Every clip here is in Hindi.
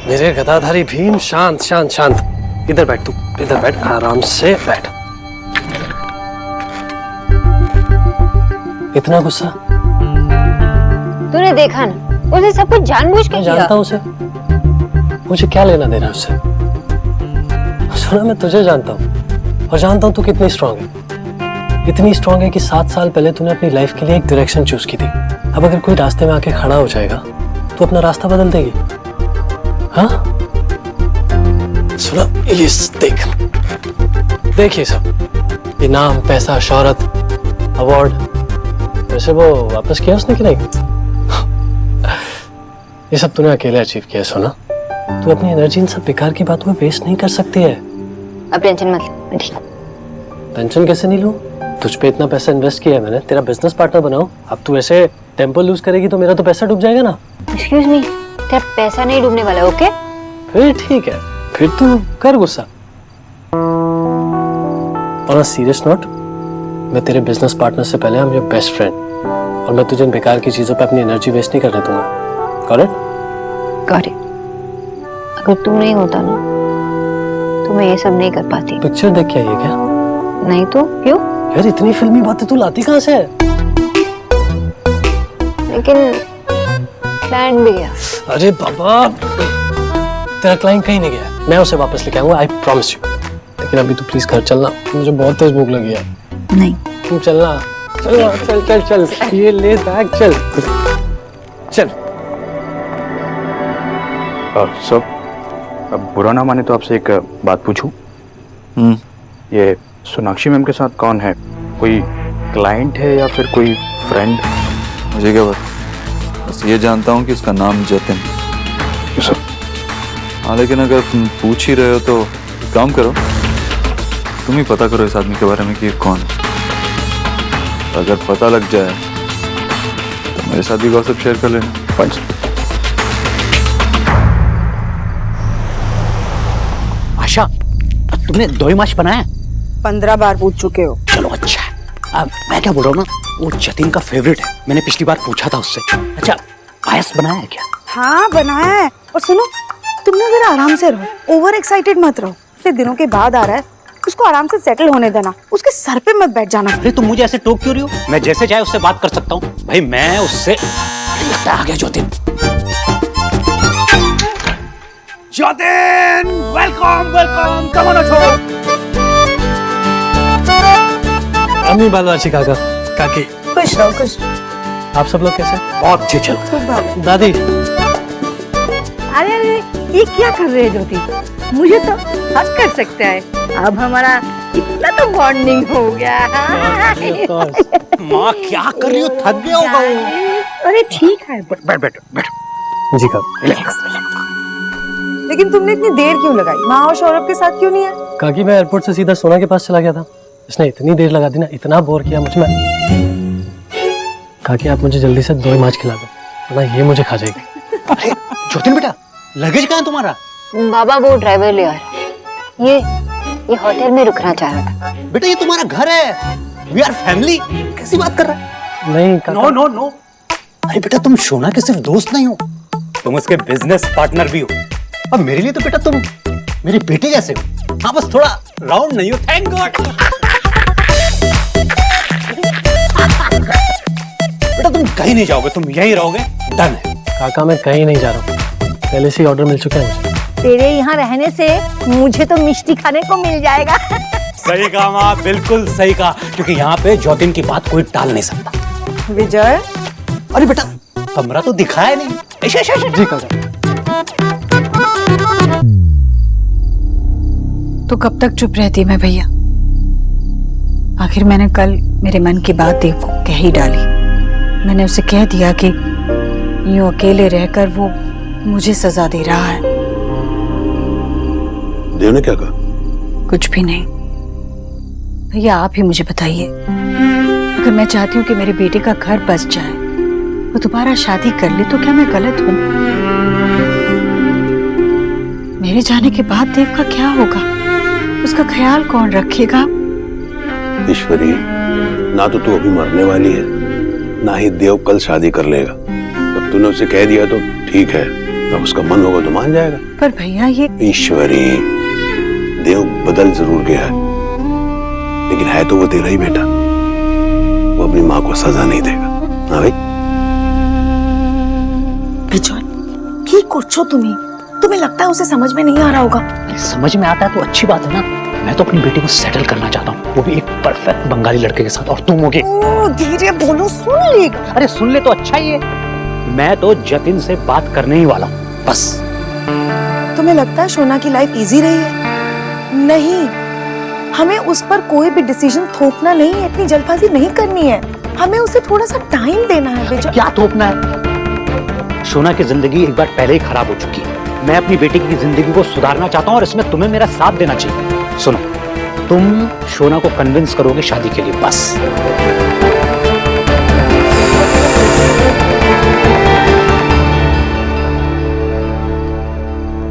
मेरे गदाधारी भीम, शांत शांत शांत। इधर बैठ, तू इधर बैठ, आराम से बैठ। इतना गुस्सा? तूने देखा ना, उसे सब कुछ जानबूझ के किया। जानता हूँ उसे, मुझे क्या लेना देना उससे। सुना, मैं तुझे जानता हूँ और जानता हूँ तू कितनी स्ट्रांग है। इतनी स्ट्रांग है कि 7 साल पहले तूने अपनी लाइफ के लिए एक डायरेक्शन चूज की थी। अब अगर कोई रास्ते में आके खड़ा हो जाएगा तो अपना रास्ता बदल देगी। हाँ सुना, ये देख देख, ये सब इनाम, पैसा, शोहरत, अवार्ड, वैसे वो वापस किया उसने कि नहीं? ये सब तूने अकेले अचीव किया। सोना, तू अपनी एनर्जी इन सब बेकार की बातों में वेस्ट नहीं कर सकती है। अब टेंशन मत ले, मैं ठीक हूँ। टेंशन कैसे नहीं लूं? तुझ पे इतना पैसा इन्वेस्ट किया है मैंने, तेरा बिजनेस पार्टनर बनाऊं। अब तू ऐसे टेम्पो लूज करेगी तो मेरा तो पैसा डूब जाएगा ना। एक्सक्यूज मी, तेरा पैसा नहीं डूबने वाला, ओके? फिर ठीक है, फिर तू कर गुस्सा। और सीरियस नोट, मैं तेरे बिजनेस पार्टनर से पहले हम योर बेस्ट फ्रेंड, और मैं तुझे बेकार की चीजों पे अपनी एनर्जी वेस्ट नहीं करने दूंगा। Got it? Got it. अगर तू नहीं होता ना तो मैं ये सब नहीं कर पाती। पिक्चर देख के आई है क्या? नहीं तो क्यों? यार इतनी फिल्मी बातें तू लाती कहाँ से है? लेकिन क्लाइंट भी गया। अरे बाबा, तेरा क्लाइंट कहीं नहीं गया, मैं उसे वापस लेके आऊंगा, आई प्रॉमिस यू। लेकिन अभी तू प्लीज घर चलना, मुझे बहुत तेज भूख लगी है। नहीं तू चलना, चल चल चल चल, ये ले बैग, चल चल। सब अब बुरा ना माने तो आपसे एक बात पूछूं? ये सोनाक्षी मैम के साथ कौन है? कोई क्लाइंट है या फिर कोई फ्रेंड? मुझे क्या पता, बस ये जानता हूँ कि उसका नाम जतिन। हाँ, लेकिन अगर तुम पूछ ही रहे हो तो एक काम करो, तुम ही पता करो इस आदमी के बारे में कि कौन है। अगर पता लग जाए तो मेरे साथ भी गॉसिप शेयर कर लेना। आशा, तुमने दो ही माश बनाया? 15 बार पूछ चुके हो। चलो अच्छा है। अब मैं क्या बोल रहा हूँ ना, वो जतिन का फेवरेट है, मैंने पिछली बार पूछा था उससे। अच्छा, पायस बनाया है क्या? हाँ बनाया है। और सुनो, तुम ना जरा आराम से रहो, ओवर एक्साइटेड मत रहो। इतने दिनों के बाद आ रहा है, उसको आराम से सेटल होने देना, उसके सर पे मत बैठ जाना। अरे तुम मुझे ऐसे टोक क्यों रही हो? मैं जैसे चाहे उससे बात कर सकता हूँ भाई। मैं उससे, लगता है आ गया Jatin. Jatin, welcome welcome, come on Ashok. अम्मी, बालवाची, काका, काकी, खुश रहो, खुश। आप सब लोग कैसे? बहुत अच्छे। चलो खुद भागो। दादी, अरे अरे, ये क्या कर रहे हैं ज्योति? मुझे तो हक कर सकता है। अब हमारा इतना तो बॉन्डिंग हो गया। माँ क्या कर रही हो? थक गया होगा वो। अरे ठीक है, बैठ बैठ बैठ। जी काका। लेकिन तुमने इतनी देर क्यों लगाई? माँ और सौरभ के साथ क्यों नहीं है? काकी, मैं एयरपोर्ट से सीधा सोना के पास चला गया था, इसने इतनी देर लगा दी ना, इतना बोर किया मुझे। मैं काकी, आप मुझे जल्दी से 2 माछ खिला दो, वरना ये मुझे खा जाएगी। अरे जतिन बेटा, लगेज कहाँ है तुम्हारा? बाबा वो ड्राइवर ले आ रहा है। ये होटल में रुकना चाह रहा था। बेटा ये तुम्हारा घर है, वी आर फैमिली। कैसी बात कर रहा है? नहीं काका। No no no. अरे बेटा, तुम सोना के सिर्फ दोस्त नहीं हो, तुम उसके बिजनेस पार्टनर भी हो। अब मेरे लिए तो बेटा तुम मेरे बेटे जैसे हो। हाँ, बस थोड़ा राउंड नहीं हो। Thank God. बेटा तुम कहीं नहीं जाओगे, तुम यहीं रहोगे। डन है। काका, मैं कहीं नहीं जा रहा हूँ, पहले से ही ऑर्डर मिल चुका है मुझे। तेरे यहाँ रहने से मुझे तो मिष्टी खाने को मिल जाएगा। सही कहा माँ, बिल्कुल सही कहा, क्योंकि यहाँ पे जतिन की बात कोई टाल नहीं सकता। विजय, अरे बेटा, कमरा तो दिखाया नहीं। जी काका। तो कब तक चुप रहती मैं भैया? आखिर मैंने कल मेरे मन की बात देव को कह ही डाली। मैंने उसे कह दिया कि यूं अकेले रहकर वो मुझे सजा दे रहा है। देव ने क्या कहा? कुछ भी नहीं भैया, आप ही मुझे बताइए, अगर मैं चाहती हूँ कि मेरे बेटे का घर बस जाए, वो दोबारा शादी कर ले, तो क्या मैं गलत हूँ? मेरे जाने के बाद देव का क्या होगा? उसका ख्याल कौन रखेगा? ईश्वरी, ना तो तू अभी मरने वाली है, ना ही देव कल शादी कर लेगा। अब तूने उसे कह दिया तो ठीक है, अब उसका मन होगा तो मान जाएगा। पर भैया ये ईश्वरी, देव बदल जरूर गया है, लेकिन है तो वो तेरा ही बेटा। वो अपनी माँ को सजा नहीं देगा। हाँ भाई। बिजॉय, की करछो तुम्हें लगता है उसे समझ में नहीं आ रहा होगा? अरे समझ में आता है तो अच्छी बात है ना। मैं तो अपनी बेटी को सेटल करना चाहता हूँ, वो भी एक परफेक्ट बंगाली लड़के के साथ, और तुम होगे। ओ, धीरे बोलो, सुन लेगा। अरे सुन ले तो अच्छा ही है। मैं तो जतिन से बात करने ही वाला हूँ, बस। तुम्हें लगता है शोना की लाइफ इजी रही है? नहीं, हमें उस पर कोई भी डिसीजन थोपना नहीं है, इतनी जल्दबाजी नहीं करनी है। हमें उसे थोड़ा सा टाइम देना है बिजॉय। क्या थोपना है? शोना की जिंदगी एक बार पहले ही खराब हो चुकी है। मैं अपनी बेटी की जिंदगी को सुधारना चाहता हूँ और इसमें तुम्हें मेरा साथ देना चाहिए। सुनो, तुम शोना को कन्विंस करोगे शादी के लिए, बस।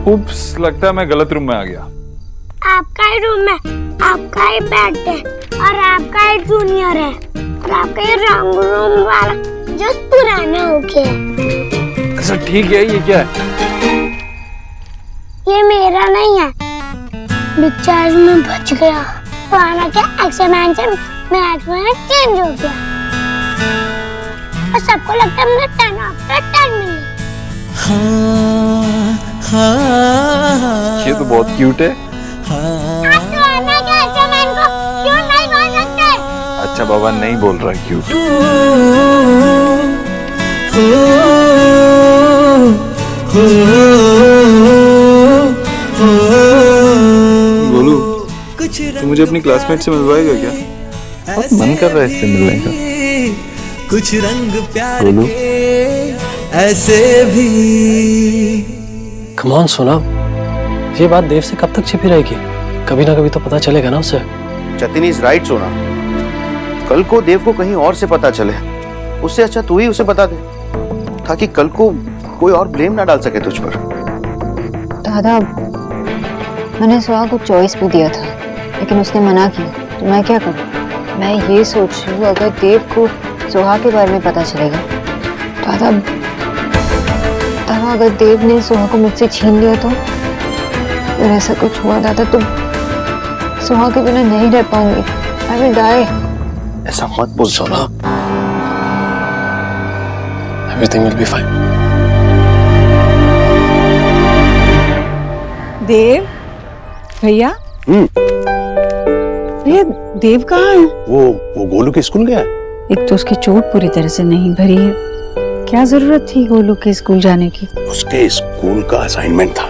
उप्स, लगता है मैं गलत रूम में आ गया। आपका ही रूम है, आपका ही बेड है, और आपका ही जूनियर है, और आपका ही रंग रूम वाला जो पुराना हो गया। अच्छा ठीक है, ये क्या है? ये मेरा नहीं है, डिस्चार्ज में बच गया। पुराना क्या एक्सपेंशन में एक्सपेंशन चेंज हो गया, और सबको लगता है हमने 10 आफ्टर 10 मिली। ये तो बहुत क्यूट है। आप पुराना क्या एक्सपेंशन को क्यों नहीं बोल सकते? अच्छा बाबा नहीं बोल रहा क्यूट। गोलू, तू मुझे अपनी क्लासमेट से मिलवाएगा क्या? बहुत मन कर रहा है इससे मिलने का। कुछ रंग प्यार गोलू, के ऐसे भी। कम ऑन सोना, ये बात देव से कब तक छिपी रहेगी? कभी ना कभी तो पता चलेगा ना उसे। जतिन इज राइट सोना। कल को देव को कहीं और से पता चले, उससे अच्छा तू ही उसे बता दे, ताकि कल को कोई और ब्लेम ना डाल सके तुझ पर। दादा, मैंने सुहा को चॉइस भी दिया था, लेकिन उसने मना किया, तो मैं क्या करूं? मैं ये सोच रही हूँ, अगर देव को सुहा के बारे में पता चलेगा, दादा अगर देव ने सुहा को मुझसे छीन लिया तो फिर ऐसा कुछ हुआ दादा तो सुहा के बिना नहीं रह पाऊंगी। I will die. ऐसा मत बोल Sona. Everything will be fine. Dev भैया, भैया देव कहाँ है? वो गोलू के स्कूल गया है। एक तो उसकी चोट पूरी तरह से नहीं भरी है, क्या जरूरत थी गोलू के स्कूल जाने की? उसके स्कूल का असाइनमेंट था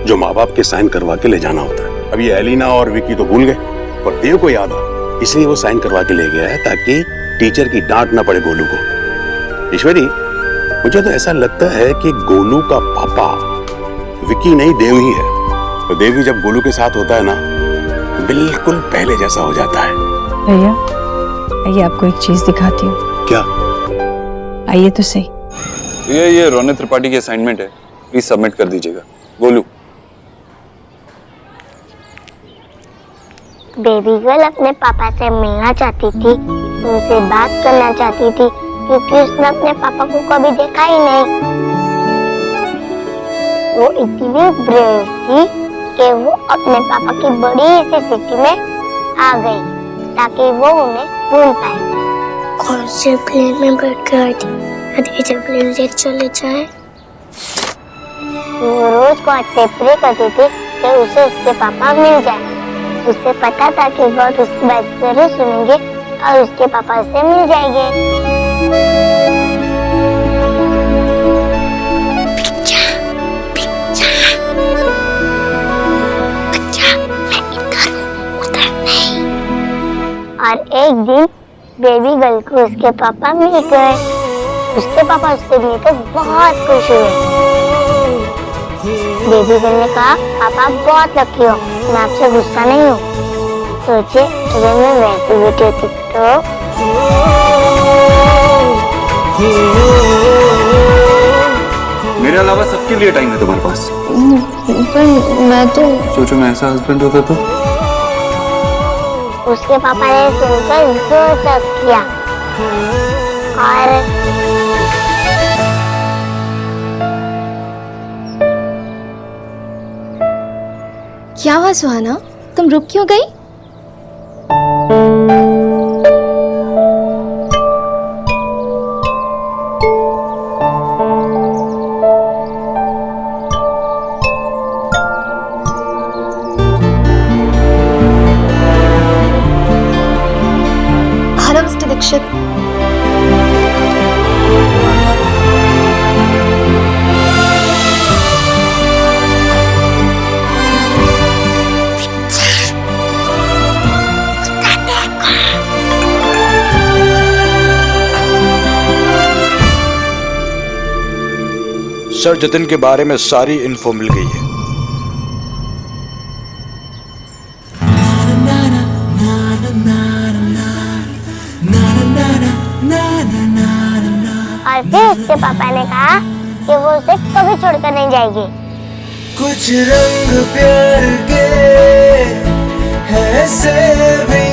जो माँ बाप के साइन करवा के ले जाना होता है। अब ये एलिना और विकी तो भूल गए, पर देव को याद आ, इसलिए वो साइन करवा के ले गया है ताकि टीचर की डांट ना पड़े गोलू को। ईश्वरी, मुझे तो ऐसा लगता है कि गोलू का पापा विकी नहीं देव ही है। तो देव ही जब गोलू के साथ होता है ना, बिल्कुल पहले जैसा हो जाता है। भैया आइए, आपको एक चीज दिखाती हूँ। क्या? आइए तो सही। ये रोनित त्रिपाठी की असाइनमेंट है, प्लीज सबमिट कर दीजिएगा। गोलू, बेबी गर्ल अपने पापा से मिलना चाहती थी, उनसे बात करना चाहती थी, क्योंकि उसने अपने पापा को कभी देखा ही नहीं। वो इतनी ब्रेव थी कि वो अपने पापा की बड़ी सी सिटी में आ गई ताकि वो उन्हें ढूंढ पाए। कौन से प्लेन में बैठ कर आई थी? यदि जब प्लेन लेट चले जाए। वो रोज को अच्छे प्रे करती थी कि उसे उसके पापा मिल जाए। उसे पता था कि गॉड उसकी बात जरूर सुनेंगे और उसके पापा से मिल जाएंगे। और एक दिन बेबी गर्ल को उसके पापा मिल गए। उसके पापा उससे मिले तो बहुत खुश हुए। बेबी गर्ल ने कहा, पापा बहुत लकी हो, मैं आपसे गुस्सा नहीं हूँ। सोचे अगर मैं वैसी बेटी होती तो। मेरे अलावा सबके लिए टाइम है तुम्हारे पास। पर मैं तो सोचो मैं ऐसा हस्बैंड होता तो। उसके पापा ने सुनकर जोर से किया और क्या हुआ सुहाना, तुम रुक क्यों गई? Hello mister Dikshit. Sir Jatin के बारे में सारी इन्फो मिल गई है। और फिर उसके पापा ने कहा कि वो उसे कभी छोड़कर नहीं जाएगी। कुछ रंग प्यार के ऐसे भी,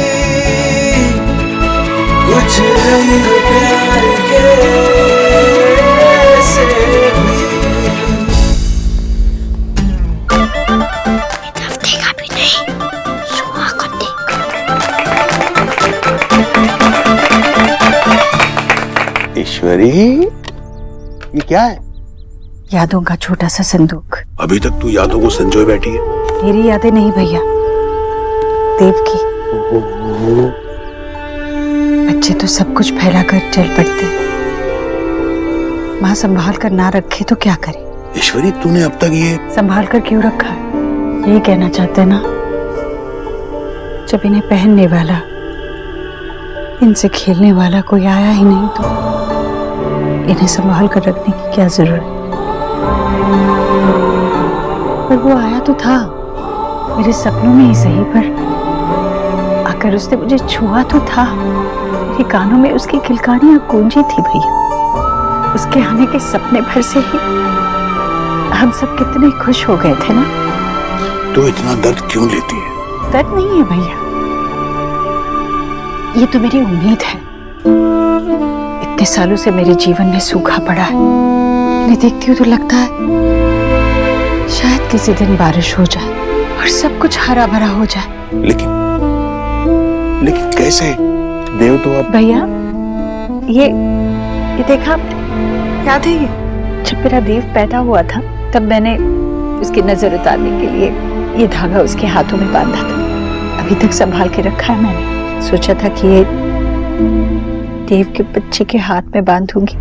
कुछ रंग प्यार के ऐसे भी। तरफ देखा भी नहीं, सुहा को देख। ईश्वरी, ये क्या है? यादों का छोटा सा संदूक। अभी तक तू यादों को संजोए बैठी है। मेरी यादें नहीं भैया, देव की। बच्चे तो सब कुछ फैला कर चल पड़ते, माँ संभाल कर ना रखे तो क्या करे। ईश्वरी, तूने अब तक ये संभाल कर क्यों रखा, यही कहना चाहते ना। जब इन्हें पहनने वाला, इनसे खेलने वाला कोई आया ही नहीं तो इन्हें संभाल कर रखने की क्या जरूरत। पर वो आया तो था, मेरे सपनों में ही सही, पर आकर उसने मुझे छुआ तो था। मेरे कानों में उसकी किलकारियां गूंजी थी भैया। उसके आने के सपने भर से ही हम सब कितने खुश हो गए थे ना। तू इतना दर्द क्यों लेती है? दर्द नहीं है भैया, ये तो मेरी उम्मीद है। इतने सालों से मेरे जीवन में सूखा पड़ा है, इन्हें देखती हूँ तो लगता है शायद किसी दिन बारिश हो जाए और सब कुछ हरा भरा हो जाए। लेकिन कैसे? देव तो अब भैया ये देखा आपने? याद है ये? जब मेरा देव पैदा हुआ था तब मैंने उसकी नजर उतारने के लिए ये धागा उसके हाथों में बांधा था। अभी तक संभाल के रखा है मैंने। सोचा था कि ये देव के बच्चे के हाथ में बांधूंगी।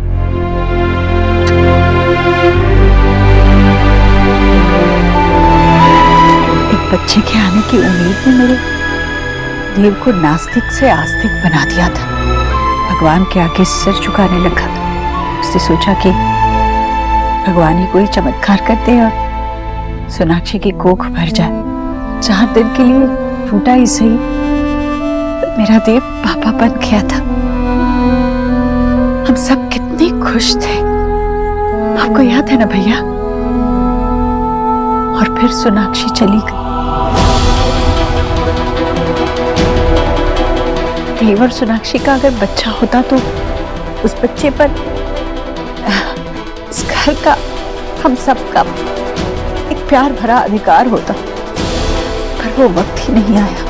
एक बच्चे के आने की उम्मीद ने मेरे देव को नास्तिक से आस्तिक बना दिया था। भगवान के आगे सिर झुकाने लगा था। उसने सोचा कि भगवान ही कोई चमत्कार कर दे और सोनाक्षी की कोख भर जाए। 4 दिन के लिए टूटा ही सही, मेरा देव पापा बन गया था। हम सब कितने खुश थे, आपको याद है ना भैया? और फिर सोनाक्षी चली गई। देव और सोनाक्षी का अगर बच्चा होता तो उस बच्चे पर इस घर का, हम सब का एक प्यार भरा अधिकार होता, पर वो वक्त ही नहीं आया।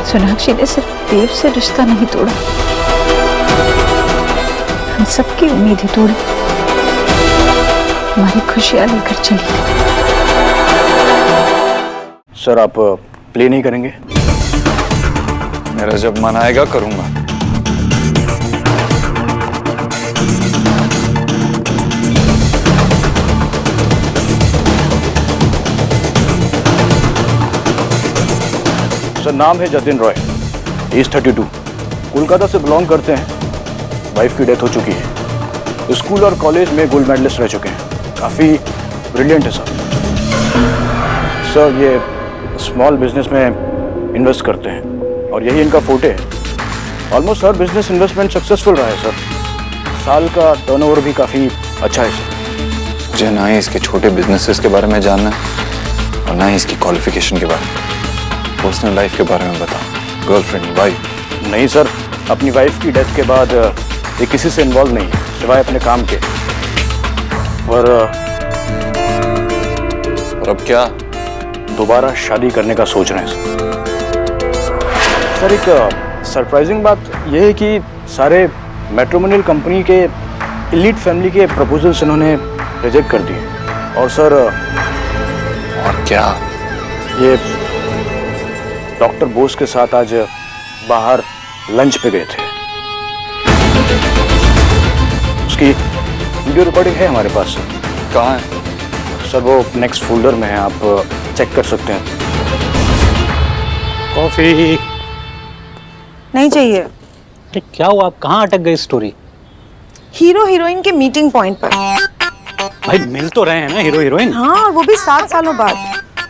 सोनाक्षी ने सिर्फ देव से रिश्ता नहीं तोड़ा, हम सबकी उम्मीद ही तोड़ी। हमारी खुशियां लेकर चली गई। सर आप प्ले नहीं करेंगे? मेरा जब मन आएगा करूंगा। सर नाम है जतिन रॉय, एज 32, कोलकाता से बिलोंग करते हैं। वाइफ की डेथ हो चुकी है। स्कूल और कॉलेज में गोल्ड मेडलिस्ट रह चुके हैं। काफ़ी ब्रिलियंट है सर। सर ये स्मॉल बिजनेस में इन्वेस्ट करते हैं और यही इनका फोटे है। ऑलमोस्ट हर बिजनेस इन्वेस्टमेंट सक्सेसफुल रहा है सर। साल का टर्नओवर भी काफ़ी अच्छा है सर। मुझे ना ही इसके छोटे बिजनेसेस के बारे में जानना है और ना ही इसकी क्वालिफिकेशन के बारे में। पर्सनल लाइफ के बारे में बताओ। Girlfriend, wife? नहीं सर, अपनी वाइफ की डेथ के बाद ये किसी से इन्वॉल्व नहीं है सिवाय अपने काम के। और और अब क्या? दोबारा शादी करने का सोच रहे हैं सर। एक सरप्राइजिंग बात यह है कि सारे मैट्रिमोनियल कंपनी के एलीट फैमिली के प्रपोजल्स इन्होंने रिजेक्ट कर दिए। और सर और क्या? ये डॉक्टर बोस के साथ आज बाहर लंच पे गए थे। उसकी वीडियो रिकॉर्डिंग है हमारे पास सर। कहाँ है? सर वो नेक्स्ट फोल्डर में है, आप चेक कर सकते हैं। कॉफी नहीं चाहिए। अरे क्या हुआ, आप कहाँ अटक गए स्टोरी? हीरो हीरोइन के मीटिंग पॉइंट पर। भाई मिल तो रहे हैं ना हीरो हीरोइन। हाँ, और वो भी 7 सालों बाद।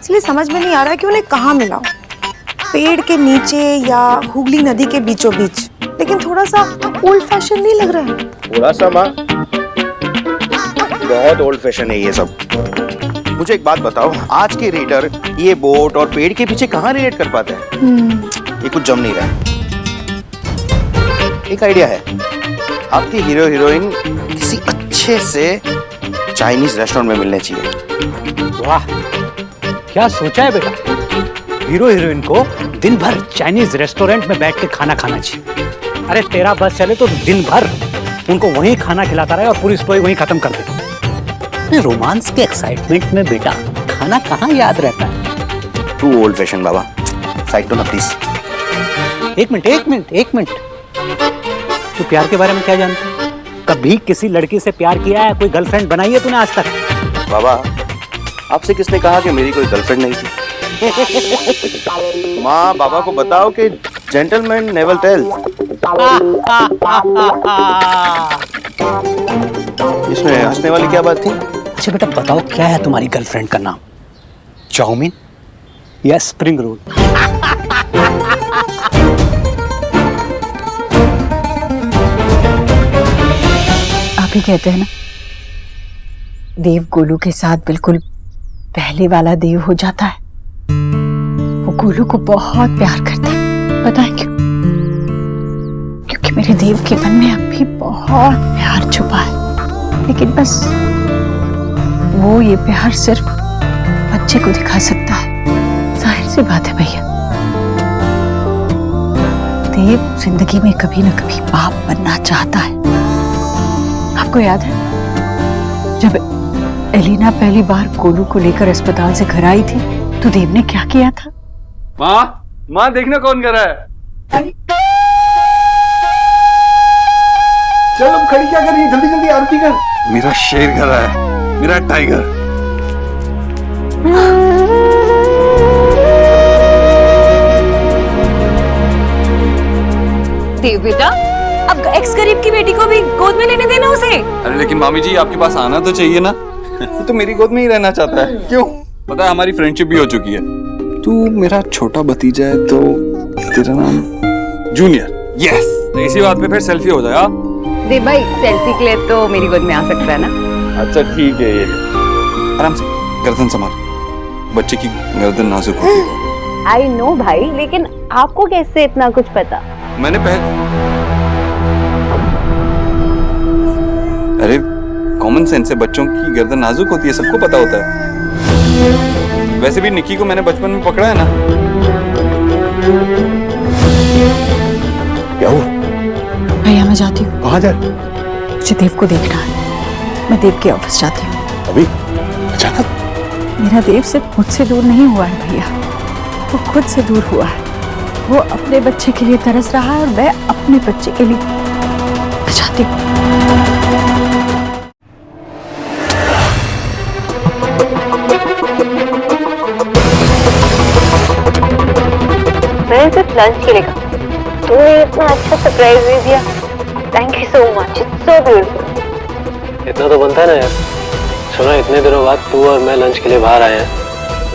इसलिए समझ में नहीं आ रहा कि उन्हें कहाँ मिला, पेड़ के नीचे या हुगली नदी के बीचों बीच। लेकिन थोड़ा सा ओल्ड फैशन नहीं लग रहा है? थोड़ा सा माँ, बहुत ओल्ड फैशन है ये सब। मुझे एक बात बताओ, आज के रीडर ये बोट और पेड़ के पीछे कहाँ रिलेट कर पाते हैं? ये कुछ जम नहीं रहा है। एक आइडिया है, आपकी हीरो हीरोइन किसी अच्छे से चाइनीज रेस्टोरेंट में मिलने चाहिए। वाह, क्या सोचा है बेटा। हीरो हीरोइन को दिन भर चाइनीज रेस्टोरेंट में बैठ के खाना खाना चाहिए। अरे तेरा बस चले तो दिन भर उनको वहीं खाना खिलाता रहे और पूरी स्टोरी वहीं खत्म कर दे। रोमांस के एक्साइटमेंट में बेटा खाना कहाँ याद रहता है? टू ओल्ड फैशन बाबा, साइड ना प्लीज। एक मिनट। तू प्यार के बारे में क्या जानता है? कभी किसी लड़की से प्यार किया है? कोई गर्लफ्रेंड बनाई है तूने आज तक? बाबा, आपसे किसने कहा कि मेरी कोई गर्लफ्रेंड नहीं थी? माँ बाबा को बताओ कि जेंटलमैन नेवर टेल्स। इसमें हंसने वाली क्या बात थी? अच्छा बेटा बताओ, क्या है तुम्हारी गर्लफ्रेंड का नाम? चाउमीन या स्प्रिंग रोल? आप ही कहते हैं ना, देव गोलू के साथ बिल्कुल पहले वाला देव हो जाता है। वो गोलू को बहुत प्यार करता है। पता है क्यों? क्योंकि मेरे देव के मन में अब भी बहुत प्यार छुपा है। लेकिन बस वो ये प्यार सिर्फ बच्चे को दिखा सकता है। जाहिर सी बात है भैया, देव जिंदगी में कभी ना कभी बाप बनना चाहता है। आपको याद है जब एलिना पहली बार गोलू को लेकर अस्पताल से घर आई थी तो देव ने क्या किया था? माँ देखना कौन कर रहा है। चल अब खड़ी क्या कर रही है? जल्दी जल्दी आरती कर। मेरा शेर कर रहा है, मेरा टाइगर। देव बेटा, अब एक्स गरीब की बेटी को भी गोद में लेने देना उसे। अरे लेकिन मामी जी, आपके पास आना तो चाहिए ना। तो मेरी गोद में ही रहना चाहता है। क्यों? पता है हमारी फ्रेंडशिप भी हो चुकी है। तू मेरा छोटा भतीजा है तो तेरा नाम जूनियर। यस, तो इसी बात पे फिर सेल्फी हो जाए। देव भाई, सेल्फी के लिए तो मेरी गोद में आ सकता है ना? अच्छा ठीक है। ये आराम से गर्दन संभाल, बच्चे की गर्दन नाजुक होती है। आई नो भाई, लेकिन आपको कैसे इतना कुछ पता? मैंने अरे कॉमन सेंस से बच्चों की गर्दन नाजुक होती है, सबको पता होता है। वैसे भी निक्की को मैंने बचपन में पकड़ा है ना। क्या हुआ? भैया मैं जाती हूँ। कहाँ जा? मुझे देव को देखना है। मैं देव के ऑफिस जाती हूँ। अभी अचानक? मेरा देव सिर्फ मुझसे दूर नहीं हुआ है भैया, वो खुद से दूर हुआ है। वो अपने बच्चे के लिए तरस रहा है और मैं अपने बच्चे के लिए। मैं जाती हूँ। मैं सिर्फ लंच के लिए कहा, तूने इतना अच्छा सरप्राइज दे दिया। Thank you so much, it's so beautiful. इतना तो बनता है ना यार। सुना, इतने दिनों बाद तू और मैं लंच के लिए बाहर आए हैं।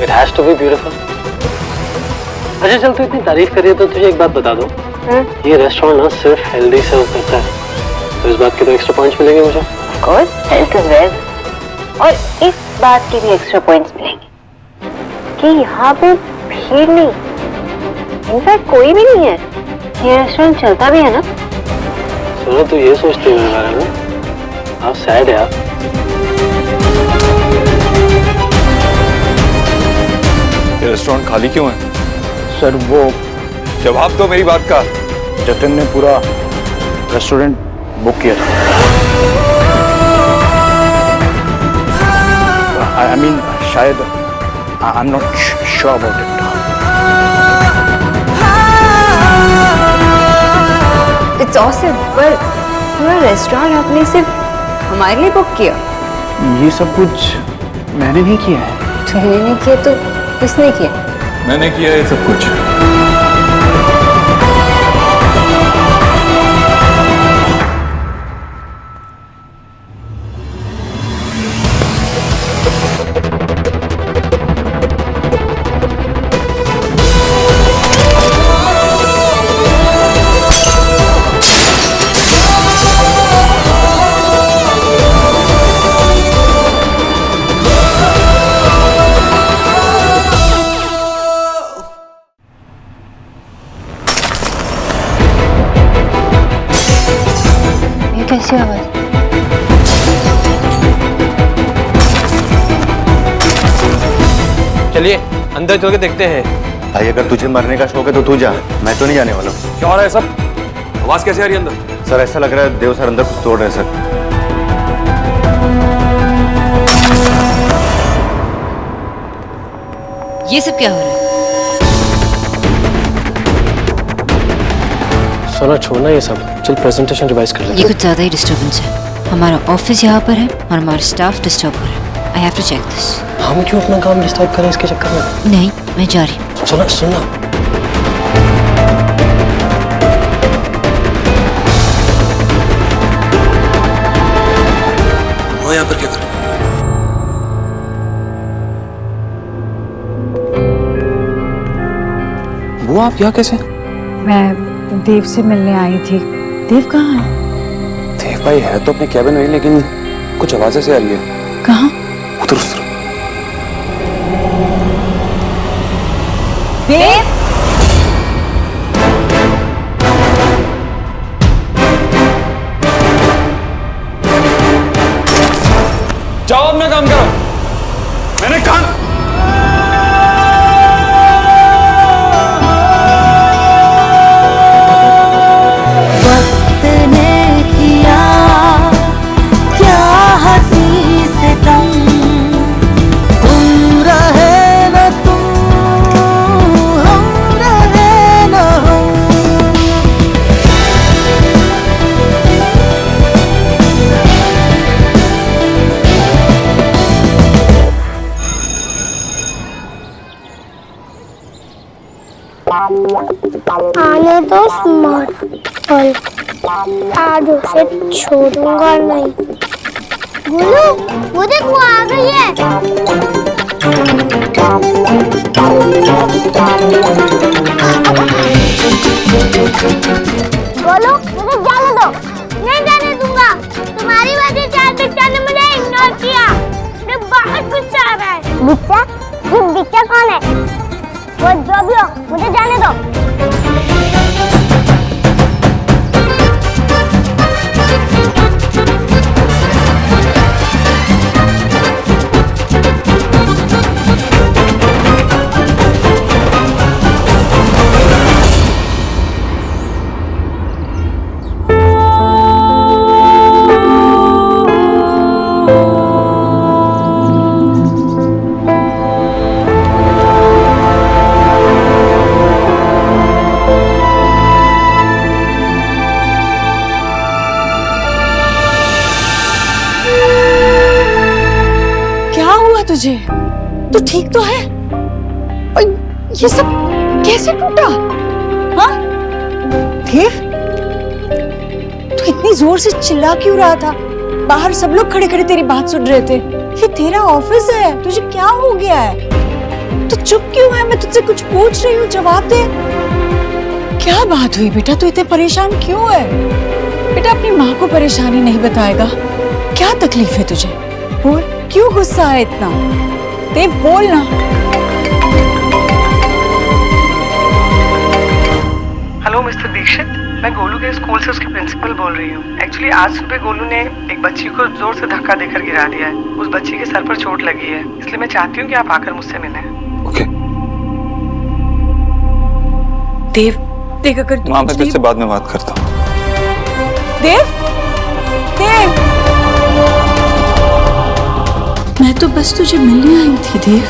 It has to be beautiful. अच्छा चल, तू इतनी तारीफ कर रही है तो तुझे एक बात बता दूं। ये रेस्टोरेंट ना सिर्फ हेल्दी सर्व करता है, तो इस बात के तो एक्स्ट्रा पॉइंट्स मिलेंगे मुझे। Of course, health is wealth. और इस बात के भी एक्स्ट्रा पॉइंट्स मिलेंगे कि यहाँ पे भीड़ नहीं, इनफैक्ट कोई भी नहीं है। ये रेस्टोरेंट चलता भी है ना। सुना, तू ये सोचती है मेरे बारे में? आप सैड है आप। रेस्टोरेंट खाली क्यों है? सर वो जवाब दो मेरी बात का। जतिन ने पूरा रेस्टोरेंट बुक किया था। आई मीन शायद I am not sure about it. It's awesome, पर पूरा रेस्टोरेंट आपने सिर्फ हमारे लिए बुक किया? ये सब कुछ मैंने नहीं किया है। तुमने नहीं किया तो किसने किया? मैंने किया ये सब कुछ। कैसी आवाज? चलिए अंदर चल के देखते हैं। भाई अगर तुझे मरने का शौक है तो तू जा, मैं तो नहीं जाने वाला हूँ। क्या हो रहा है सब? आवाज कैसे आ रही है अंदर? सर ऐसा लग रहा है देव सर अंदर कुछ तोड़ रहे हैं सर। ये सब क्या हो रहा है? सोना छोड़ना ये सब, चल प्रेजेंटेशन रिवाइज कर लेते ये कुछ ज्यादा ही डिस्टर्बेंस है। हमारा ऑफिस यहाँ पर है और हमारा स्टाफ डिस्टर्ब हो रहा है। I have to check this. हम क्यों अपना काम डिस्टर्ब करें इसके चक्कर में? नहीं, मैं जा रही हूँ। सोना सुनना, वो यहाँ पर क्या कर रहे? वो आप यहाँ कैसे? मैं देव से मिलने आई थी। देव कहाँ है? देव भाई है तो अपने कैबिन में, लेकिन कुछ आवाजें से आ रही है। कहाँ? उधर उधर। देव! जाओ अपना काम करो। मैंने काम आने दो स्मार्ट, आज उसे छोड़ूंगा नहीं। गुल्लू, वो देख वो आ गई है। गोलू, मुझे जाने दो। नहीं जाने दूंगा। तुम्हारी वजह से आज बिच्चा ने मुझे इग्नोर किया। मुझे बहुत गुस्सा आ रहा है। बिच्चा? ये बिच्चा कौन है? वो जो भी हो, मुझे जाने दो। तुझे तो ठीक तो है? और ये सब कैसे टूटा? हाँ? देव, तू इतनी जोर से चिल्ला क्यों रहा था? बाहर सब लोग खड़े खड़े तेरी बात सुन रहे थे। ये तेरा ऑफिस है, तुझे क्या हो गया है? तू चुप क्यों है? मैं तुझसे कुछ पूछ रही हूँ, जवाब दे। क्या बात हुई बेटा, तू इतने परेशान क्यों है? बेटा अपनी माँ को परेशानी नहीं बताएगा? क्या तकलीफ है तुझे? बोल, क्यों गुस्सा है इतना? देव बोल ना। हेलो मिस्टर दीक्षित, मैं गोलू के स्कूल से उसकी प्रिंसिपल बोल रही हूँ। एक्चुअली आज सुबह गोलू ने एक बच्ची को जोर से धक्का देकर गिरा दिया है। उस बच्ची के सर पर चोट लगी है, इसलिए मैं चाहती हूँ कि आप आकर मुझसे मिलें। ओके, देव देख, अगर तू माँ मैं तुझसे बाद में बात करता हूँ। देव, देव, मैं तो बस तुझे मिलने आई थी देव,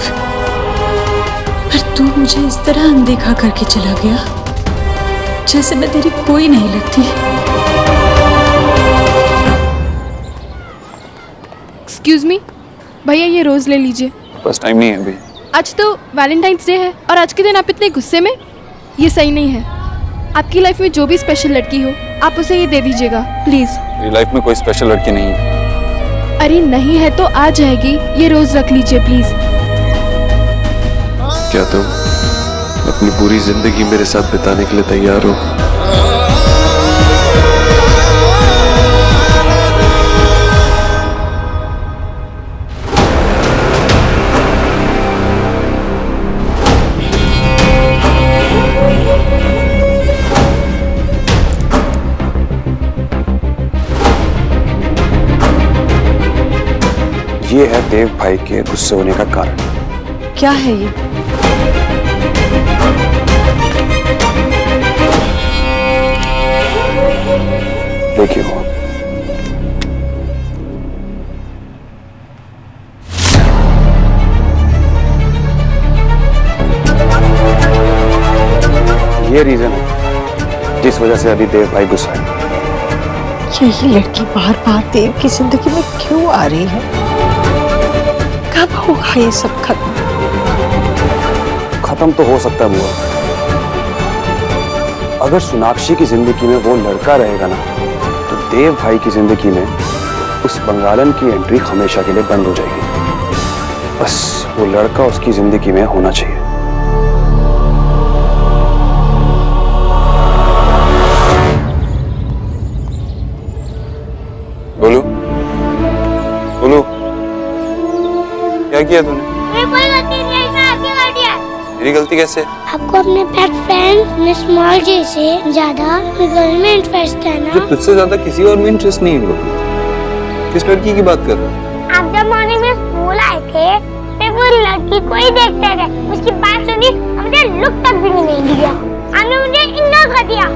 पर तू मुझे इस तरह अनदेखा करके चला गया जैसे मैं तेरी कोई नहीं लगती। एक्सक्यूज मी भैया, ये रोज ले लीजिए। बस टाइम नहीं है अभी। आज तो वैलेंटाइंस डे है और आज के दिन आप इतने गुस्से में, ये सही नहीं है। आपकी लाइफ में जो भी स्पेशल लड़की हो आप उसे ये दे दीजिएगा प्लीज। मेरी लाइफ में कोई स्पेशल लड़की नहीं है। अरे नहीं है तो आ जाएगी, ये रोज रख लीजिए प्लीज। क्या तुम अपनी पूरी जिंदगी मेरे साथ बिताने के लिए तैयार हो? ये है देव भाई के गुस्से होने का कारण। क्या है ये? देखिए हो ये रीजन है जिस वजह से अभी देव भाई गुस्सा है। यही लड़की बार बार देव की जिंदगी में क्यों आ रही है? कब होगा ये सब खत्म? खत्म तो हो सकता है बुआ, अगर सोनाक्षी की जिंदगी में वो लड़का रहेगा ना, तो देव भाई की जिंदगी में उस बंगालन की एंट्री हमेशा के लिए बंद हो जाएगी। बस वो लड़का उसकी जिंदगी में होना चाहिए। बोलू बोलू, क्या किया तूने? मेरी कोई गलती नहीं है, आपकी गलती है। मेरी गलती कैसे? आपको अपने पेट फ्रेंड मिस मॉल जी से ज्यादा गर्ल में इंटरेस्ट है ना? जब तुझसे ज्यादा किसी और में इंटरेस्ट नहीं है। किस लड़की की बात कर रहा है? आप जब मॉर्निंग में स्कूल आए थे फिर वो लड़की को ही देखते थे, उसकी बात सुनी और मुझे लुक तक भी नहीं दिया, आपने मुझे इग्नोर कर दिया।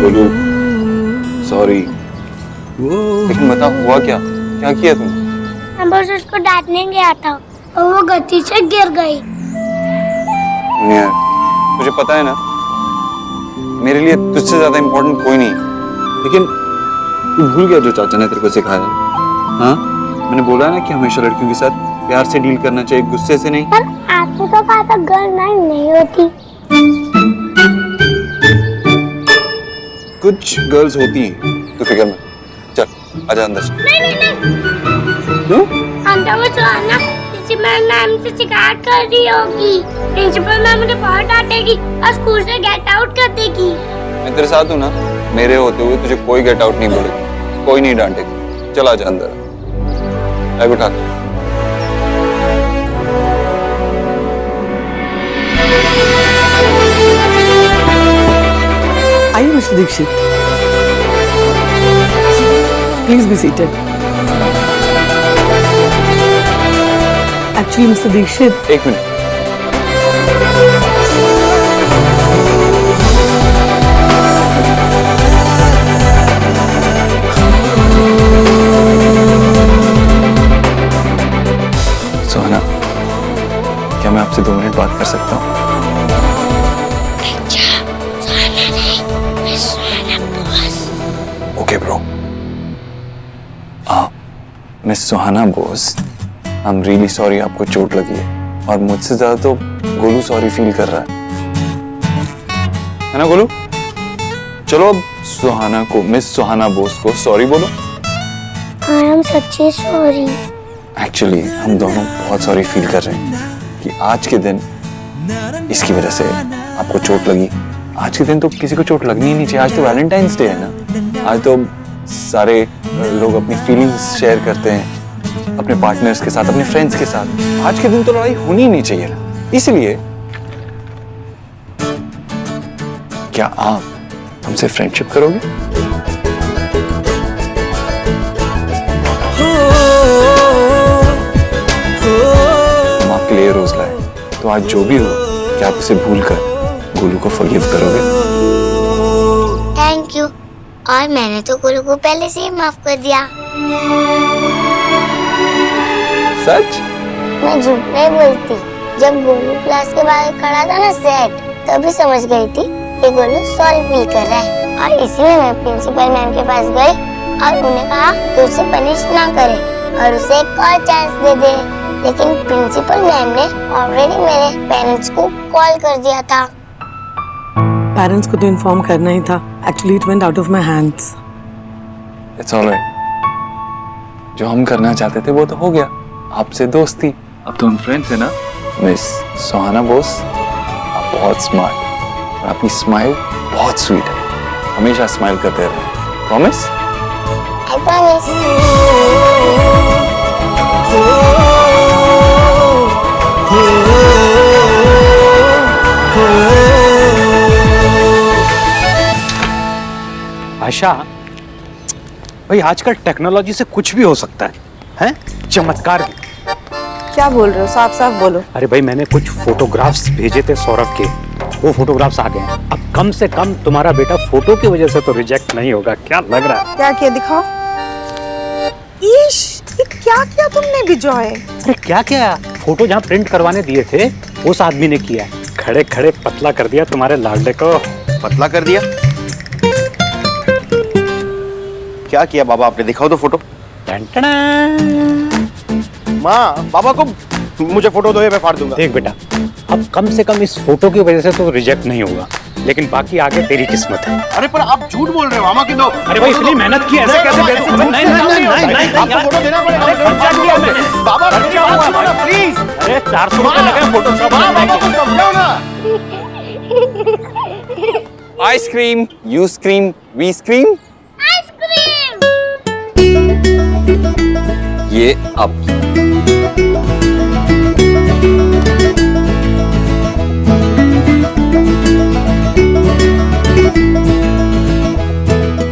बोलू सॉरी, लेकिन बता हुआ क्या? क्या किया तुमने? मैं बस उसको डांटने गया था और वो गलती से गिर गई। यार तुझे पता है ना, मेरे लिए तुझसे ज्यादा इम्पोर्टेंट कोई नहीं, लेकिन तू भूल गया जो चाचा ने तेरे को सिखाया। हाँ, मैंने बोला ना कि हमेशा लड़कियों के साथ प्यार से डील करना चाहिए, गुस्से से नहीं। पर आपने तो कहा था गर्ल नहीं होती। कुछ गर्ल्स होती हैं, तो फिक्र मत। चल आजा अंदर से। नहीं। हम तो वो सुहाना प्रिंसिपल मैम से शिकायत कर रही होगी। प्रिंसिपल मैम मुझे बहुत डांटेगी और स्कूल से गेट आउट कर देगी। मैं तेरे साथ हूँ ना, मेरे होते हुए तुझे कोई गेट आउट नहीं बोलेगा, कोई नहीं डांटेगा। चल आजा अंदर। बैग उठा। आइए mister Dikshit, please be seated. Actually mister Dikshit, एक मिनट। सोहना, क्या मैं आपसे 2 मिनट बात कर सकता हूँ? Okay bro. Miss Suhana Bose, I am really sorry आपको चोट लगी है, और मुझसे ज्यादा तो गोलू सॉरी फील कर रहा है ना गोलू? चलो अब सुहाना को, मिस सुहाना बोस को सॉरी बोलो। आई एम सच्ची सॉरी। एक्चुअली हम दोनों बहुत सॉरी फील कर रहे हैं कि आज के दिन इसकी वजह से आपको चोट लगी। आज के दिन तो किसी को चोट लगनी ही नहीं चाहिए। आज तो वैलेंटाइंस डे है ना, आज तो सारे लोग अपनी फीलिंग्स शेयर करते हैं अपने पार्टनर्स के साथ, अपने फ्रेंड्स के साथ। आज के दिन तो लड़ाई होनी ही नहीं चाहिए ना। इसलिए क्या आप हमसे फ्रेंडशिप करोगे? हम आपके लिए रोज लाए, तो आज जो भी हो, क्या आप उसे भूल कर गोलू को फॉरगिव करोगे? Thank you. और मैंने तो गोलू को पहले से ही माफ कर दिया। सच? मैं झूठ नहीं बोलती। जब गोलू क्लास के बाहर खड़ा था ना सेट, तभी समझ गई थी कि गोलू सॉरी फील कर रहा है, और इसलिए मैं प्रिंसिपल मैम के पास गई और उन्हें कहा कि उसे पनिश ना करे और उसे एक और चांस दे दे। लेकिन प्रिंसिपल मैम ने ऑलरेडी मेरे पेरेंट्स को कॉल कर दिया था। पेरेंट्स को तो इन्फॉर्म करना ही था। Actually it went out of my hands. It's alright. जो हम करना चाहते थे वो तो हो गया। आपसे दोस्ती, अब तो हम फ्रेंड्स हैं ना। मिस सुहाना बोस, आप बहुत स्मार्ट और आपकी स्माइल बहुत स्वीट है। हमेशा स्माइल करते रहो। प्रॉमिस? I promise. आशा, भाई आजकल टेक्नोलॉजी से कुछ भी हो सकता है, हैं? चमत्कार भी। क्या बोल रहे हो? साफ साफ बोलो। अरे भाई, मैंने कुछ फोटोग्राफ्स भेजे थे सौरभ के, वो फोटोग्राफ्स आ गए हैं। अब कम से कम तुम्हारा बेटा फोटो की वजह से तो रिजेक्ट नहीं होगा, क्या लग रहा है? क्या किया दिखाओ। ईश, ये क्या किया तुमने बिजॉय? अरे क्या क्या, फोटो जहाँ प्रिंट करवाने दिए थे उस आदमी ने किया है। खड़े खड़े पतला कर दिया तुम्हारे लाडले को। पतला कर दिया? क्या किया बाबा आपने? दिखाओ तो फोटो। माँ, बाबा को मुझे फोटो दो, मैं फाड़ दूंगा। देख बेटा, अब कम से कम इस फोटो की वजह से तो रिजेक्ट नहीं होगा, लेकिन बाकी आगे तेरी किस्मत है। अरे पर आप झूठ बोल रहे हो, मामा की दो। अरे भाई, इतनी मेहनत की, ऐसे कैसे दे दूं? नहीं, आपको फोटो देना पड़ेगा। खर्चा किया मैंने। बाबा प्लीज। अरे 400 रुपए लगे फोटोशॉप बाबा को समझाओ ना। Ice cream, you scream, we scream. ये अब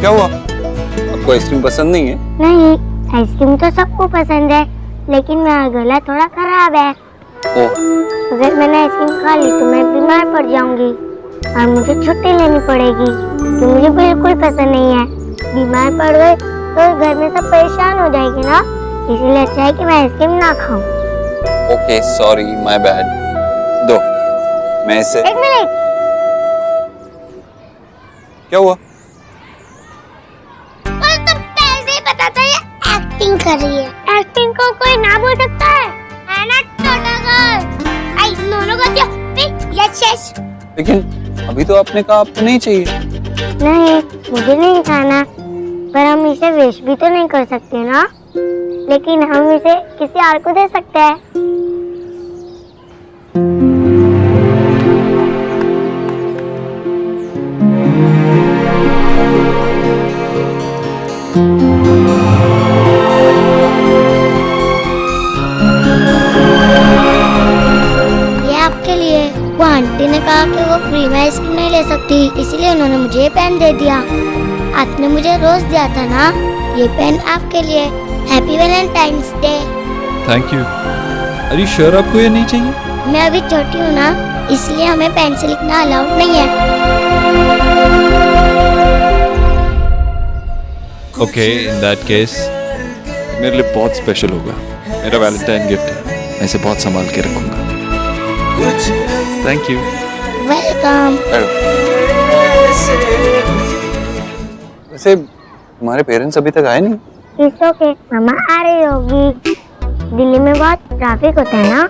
क्या हुआ? आपको आइसक्रीम पसंद नहीं है? नहीं, आइसक्रीम तो सबको पसंद है, लेकिन मेरा गला थोड़ा खराब है। अगर मैंने आइसक्रीम खा ली तो मैं बीमार पड़ जाऊंगी और मुझे छुट्टी लेनी पड़ेगी, जो मुझे बिल्कुल पसंद नहीं है। बीमार पड़ गए तो घर में सब परेशान हो जाएंगे ना, इसलिए अच्छा है कि मैं आइसक्रीम ना खाऊं। Okay, sorry, my bad. दो, मैं इसे। एक मिनट। क्या हुआ? और तो पहले ही पता था ये एक्टिंग कर रही है। एक्टिंग को कोई ना बोल सकता है ना छोटा girl. I know no go yes yes. लेकिन अभी तो आपने कहा आपको नहीं चाहिए। नहीं, मुझे नहीं खाना, पर हम इसे वेस्ट भी तो नहीं कर सकते ना, लेकिन हम इसे किसी और को दे सकते हैं। ये आपके लिए। वो आंटी ने कहा कि वो फ्री में आइसक्रीम नहीं ले सकती, इसलिए उन्होंने मुझे ये पेन दे दिया। आपने मुझे रोज दिया था ना, ये पेन आपके लिए। Happy Valentine's day. Thank you. अरे श्योर आपको ये नहीं चाहिए? मैं अभी छोटी हूँ ना, इसलिए हमें पेन से लिखना अलाउड नहीं है। ओके, इन दैट केस मेरे लिए बहुत स्पेशल होगा। मेरा वैलेंटाइन गिफ्ट है, मैं इसे बहुत संभाल के रखूंगा। Thank you. वेलकम। वैसे तुम्हारे पेरेंट्स अभी तक आए नहीं? इट्स ओके, मामा आ रही होगी। दिल्ली में बहुत ट्रैफिक होता है ना।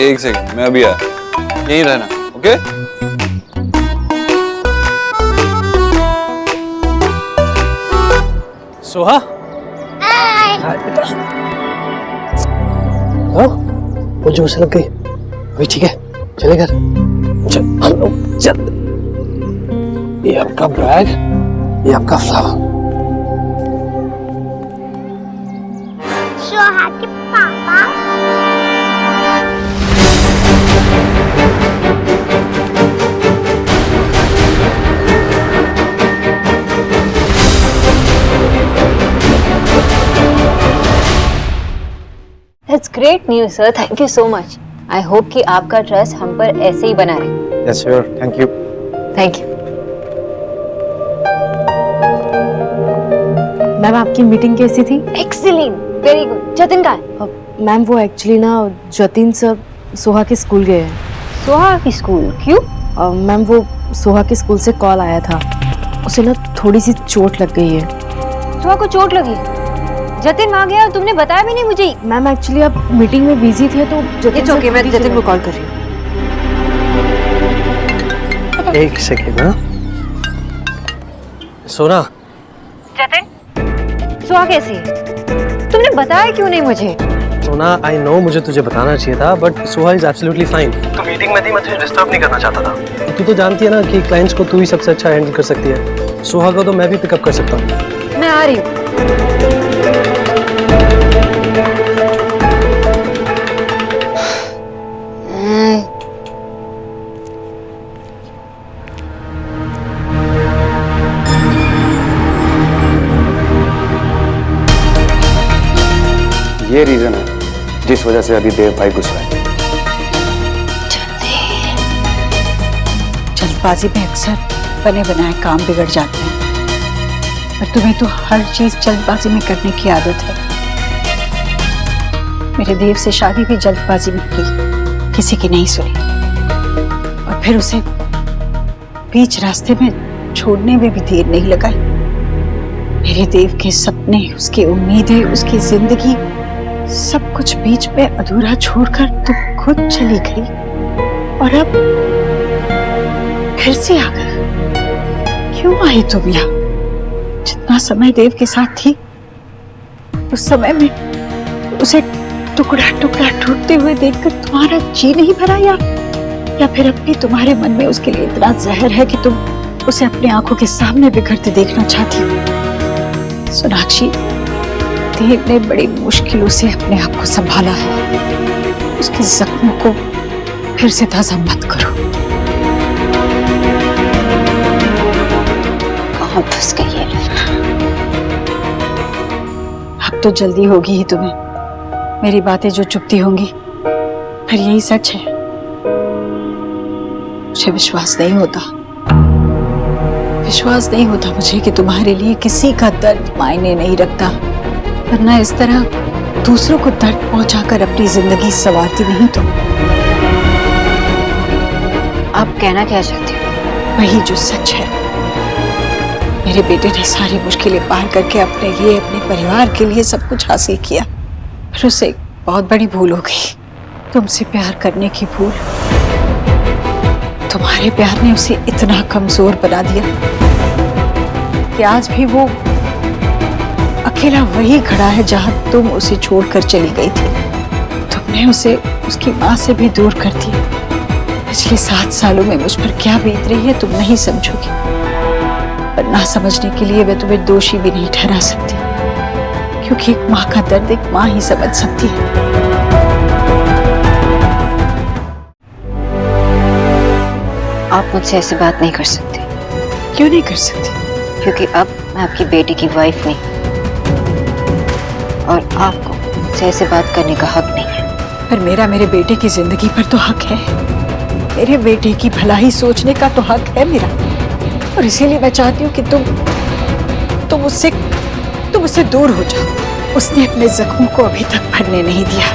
एक सेकंड, मैं अभी आया। यहीं रहना, ओके? सोहा, हाँ, मुझे उसे लग गई। अभी ठीक है, चले घर। चल। ये आपका बैग, ये आपका फ्लावर। सोहा के पापा। That's great news sir, thank you so much. I hope कि आपका ट्रस्ट हम पर ऐसे ही बना रहे। Yes sure, thank you. Thank you. Ma'am आपकी मीटिंग कैसी थी? Excellent, very good. जतिन का है? मैम वो एक्चुअली ना जतिन सर सोहा के स्कूल गए हैं। सोहा की स्कूल? क्यों? मैम वो सोहा के स्कूल से कॉल आया था, उसे ना थोड़ी सी चोट लग गई है। सोहा को चोट लगी? जतिन वहाँ गया और तुमने बताया भी नहीं मुझे। मैम एक्चुअली आप मीटिंग में बिजी थे तो जतिन ओके, मैं जतिन को कॉल कर रही हूँ। एक सेकेंड ना। सोना। जतिन, सोहा कैसी है? तुमने बताया क्यों नहीं मुझे? सोना आई नो मुझे तुझे बताना चाहिए था, but Soha is absolutely fine. तो मीटिंग में थी, मैं तुझे डिस्टर्ब नहीं करना चाहता था। तू तो जानती है ना कि क्लाइंट्स को तू ही सबसे अच्छा हैंडल कर सकती है। सोहा को तो मैं भी पिकअप कर सकता हूँ। मैं आ रही हूँ। ये रीजन है जिस वजह से अभी देव भाई गुस्सा है। जल्दबाजी में अक्सर बने बनाए काम बिगड़ जाते हैं, पर तुम्हें तो हर चीज जल्दबाजी में करने की आदत है। मेरे देव से शादी भी जल्दबाजी में की, किसी की नहीं सुनी, और फिर उसे बीच रास्ते में छोड़ने में भी देर नहीं लगाई। मेरे देव के सपने, उसकी उम्मीदें, उसकी जिंदगी, सब कुछ बीच में अधूरा छोड़कर तुम खुद चली गई, और अब फिर से आ गई। क्यों आई तुम यहाँ? जितना समय देव के साथ थी, उस समय में उसे टुकड़ा टुकड़ा टूटते हुए देखकर तुम्हारा जी नहीं भरा, या फिर अब भी तुम्हारे मन में उसके लिए इतना जहर है कि तुम उसे अपनी आंखों के सामने बिखरते देखना चाहती हो? सोनाक्षी, देव ने बड़ी मुश्किलों से अपने आप को संभाला है। उसके जख्मों को फिर से ताजा मत करो। कहाँ फंस गई है? अब तो जल्दी होगी ही तुम्हें। मेरी बातें जो चुपती होंगी, फिर यही सच है। मुझे विश्वास नहीं होता मुझे कि तुम्हारे लिए किसी का दर्द मायने नहीं रखता, वरना इस तरह दूसरों को दर्द पहुंचाकर अपनी जिंदगी संवारती नहीं तुम। आप कहना क्या चाहते हो? वही जो सच है। मेरे बेटे ने सारी मुश्किलें पार करके अपने लिए, अपने परिवार के लिए सब कुछ हासिल किया, फिर उसे बहुत बड़ी भूल हो गई। तुमसे प्यार करने की भूल। तुम्हारे प्यार ने उसे इतना कमजोर बना दिया कि आज भी वो अकेला वही खड़ा है जहां तुम उसे छोड़कर चली गई थी। तुमने उसे उसकी माँ से भी दूर कर दिया। पिछले 7 सालों में मुझ पर क्या बीत रही है तुम नहीं समझोगी, पर ना समझने के लिए मैं तुम्हें दोषी भी नहीं ठहरा सकती, क्योंकि एक माँ का दर्द एक माँ ही समझ सकती है। आप मुझसे ऐसी बात नहीं कर सकते। क्यों नहीं कर सकती? क्योंकि अब मैं आपकी बेटी की वाइफ नहीं, और आपको मुझसे ऐसे बात करने का हक नहीं है। पर मेरे बेटे की जिंदगी पर तो हक है। मेरे बेटे की भलाई सोचने का तो हक है मेरा, और इसीलिए मैं चाहती हूँ कि तुम उससे दूर हो जाओ। उसने अपने जख्मों को अभी तक भरने नहीं दिया।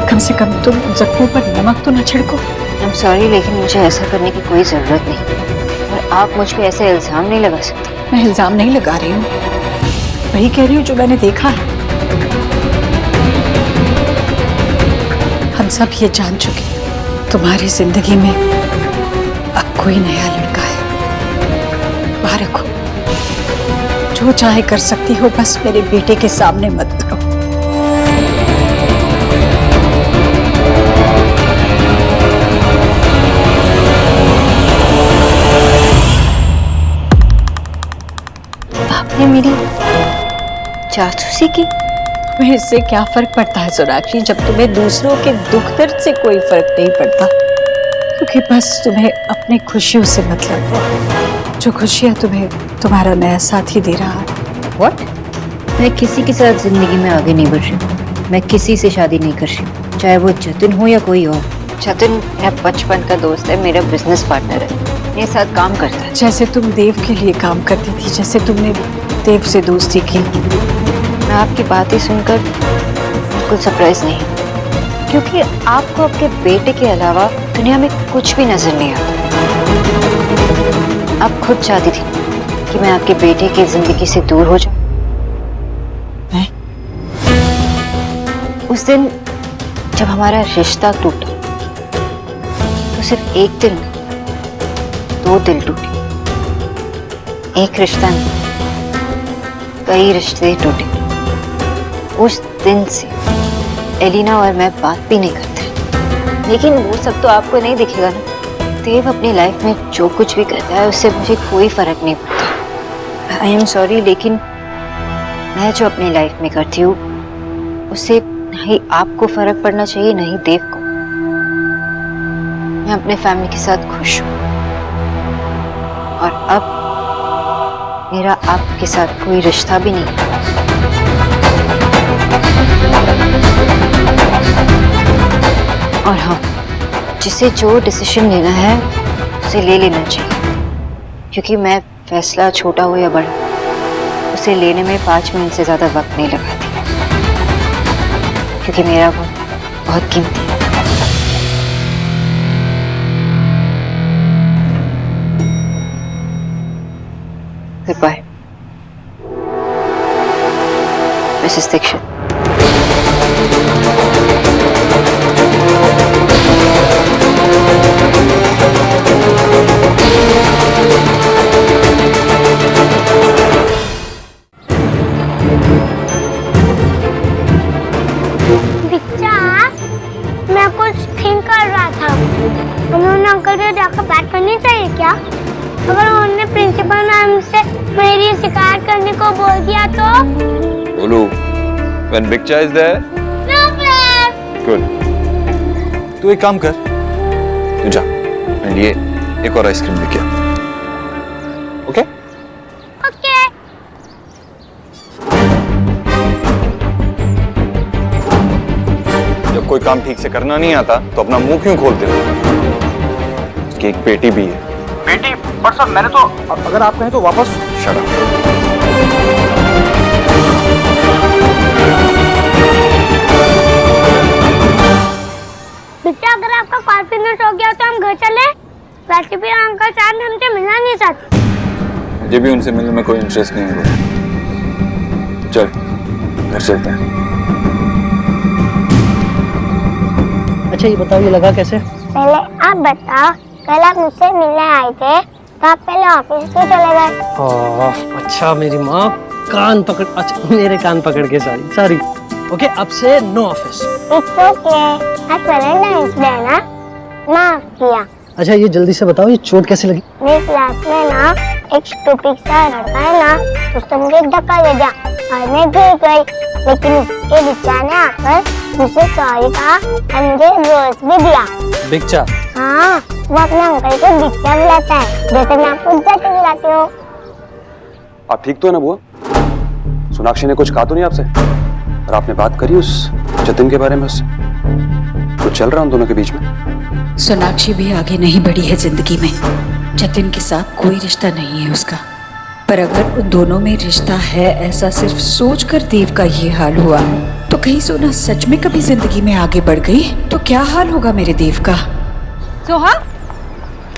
कम से कम तुम जख्मों पर नमक तो न छिड़को। I'm sorry, लेकिन मुझे ऐसा करने की कोई जरूरत नहीं, और आप मुझ पे ऐसे इल्जाम नहीं लगा सकते। मैं इल्जाम नहीं लगा रही हूँ, वही कह रही हूँ जो मैंने देखा है। हम सब ये जान चुके, तुम्हारी जिंदगी में अब कोई नया लड़का है। मुबारक हो, जो चाहे कर सकती हो, बस मेरे बेटे के सामने मत करो। आपने मेरी जासूसी की? तुम्हें इससे क्या फर्क पड़ता है सोनाक्षी, जब तुम्हें दूसरों के दुख दर्द से कोई फर्क नहीं पड़ता, क्योंकि बस तुम्हें अपनी खुशियों से मतलब है, जो खुशियां तुम्हें तुम्हारा नया साथी दे रहा है। What? मैं किसी के साथ जिंदगी में आगे नहीं बढ़ रही। मैं किसी से शादी नहीं कर रही, चाहे वो जतिन हो या कोई और। जतिन मेरा बचपन का दोस्त है, मेरा बिजनेस पार्टनर है, मेरे साथ काम करता है। जैसे तुम देव के लिए काम करती थी, जैसे तुमने देव से दोस्ती की। मैं आपकी बातें सुनकर बिल्कुल सरप्राइज नहीं, क्योंकि आपको आपके बेटे के अलावा दुनिया में कुछ भी नजर नहीं आता। आप खुद चाहती थी कि मैं आपके बेटे की जिंदगी से दूर हो जाऊं। उस दिन जब हमारा रिश्ता टूटा तो सिर्फ एक दिल, दो दिल टूटे। एक रिश्ता नहीं, कई रिश्ते टूटे। उस दिन से एलिना और मैं बात भी नहीं करते, लेकिन वो सब तो आपको नहीं दिखेगा ना। देव अपनी लाइफ में जो कुछ भी करता है उससे मुझे कोई फर्क नहीं पड़ता। आई एम सॉरी, लेकिन मैं जो अपनी लाइफ में करती हूँ उससे नहीं आपको फर्क पड़ना चाहिए, नहीं देव को। मैं अपने फैमिली के साथ खुश हूँ और अब मेरा आपके साथ कोई रिश्ता भी नहीं। और हाँ, जिसे जो डिसीजन लेना है उसे ले लेना चाहिए, क्योंकि मैं फैसला छोटा हो या बड़ा उसे लेने में 5 मिनट से ज्यादा वक्त नहीं लगाती, क्योंकि मेरा वक्त बहुत कीमती है। Goodbye, Mrs. Dixit. मैं कुछ थिंक कर रहा था, हमें उन अंकल से जाकर बात करनी चाहिए क्या? अगर उन्होंने प्रिंसिपल मैम से मेरी शिकायत करने को बोल दिया तो? बोलू, when Bigcha is there? No, sir. Good. तू एक काम कर, तू जा, मेरे लिए एक और आइसक्रीम लेके आ। ओके? ओके। जब कोई काम ठीक से करना नहीं आता तो अपना मुंह क्यों खोलते हो? उसकी एक बेटी भी है। बेटी? पर सर मैंने तो, अगर आप कहें तो वापस। Shut up. बेटा, अगर आपका कॉन्फिडेंस हो गया तो हम घर चले। वैसे भी अंकल साहब हमसे मिलना नहीं चाहते। मुझे भी उनसे मिलने में कोई इंटरेस्ट नहीं है। चल, घर चलते हैं। अच्छा ये बताओ, ये लगा कैसे? पहले आप बताओ, कल आप मुझसे मिलने आए थे तो आप पहले ऑफिस क्यों चले गए? अच्छा मेरी माँ कान पकड़, अच्छा मेरे कान पकड़ के सॉरी। ओके, अब से नो ऑफिस। इट्स ओके, आज वैलेंटाइंस डे ना, माफ किया। अच्छा ये जल्दी से बताओ, ये चोट कैसे लगी? मेरी क्लास में ना एक स्टूपिड सा लड़का है ना, उसने मुझे धक्का दे दिया और मैं गिर गई, लेकिन उसके बिच्चा ने आकर मुझसे सॉरी कहा और मुझे रोज भी दिया। बिच्चा? हाँ, वो अपने अंकल को बिच्चा बुलाता है, जैसे मैं आपको जति बुलाती हूँ। आप ठीक तो है ना बुआ? सोनाक्षी ने कुछ कहा तो नहीं आपसे? और आपने बात करी उस जतिन के बारे में उससे? कुछ चल रहा है उन दोनों के बीच में? सोनाक्षी भी आगे नहीं बढ़ी है जिंदगी में। जतिन के साथ कोई रिश्ता नहीं है उसका, पर अगर उन दोनों में रिश्ता है ऐसा सिर्फ सोचकर देव का ये हाल हुआ, तो कहीं सोना सच में कभी जिंदगी में आगे बढ़ गई तो क्या हाल होगा मेरे देव का। सोहा,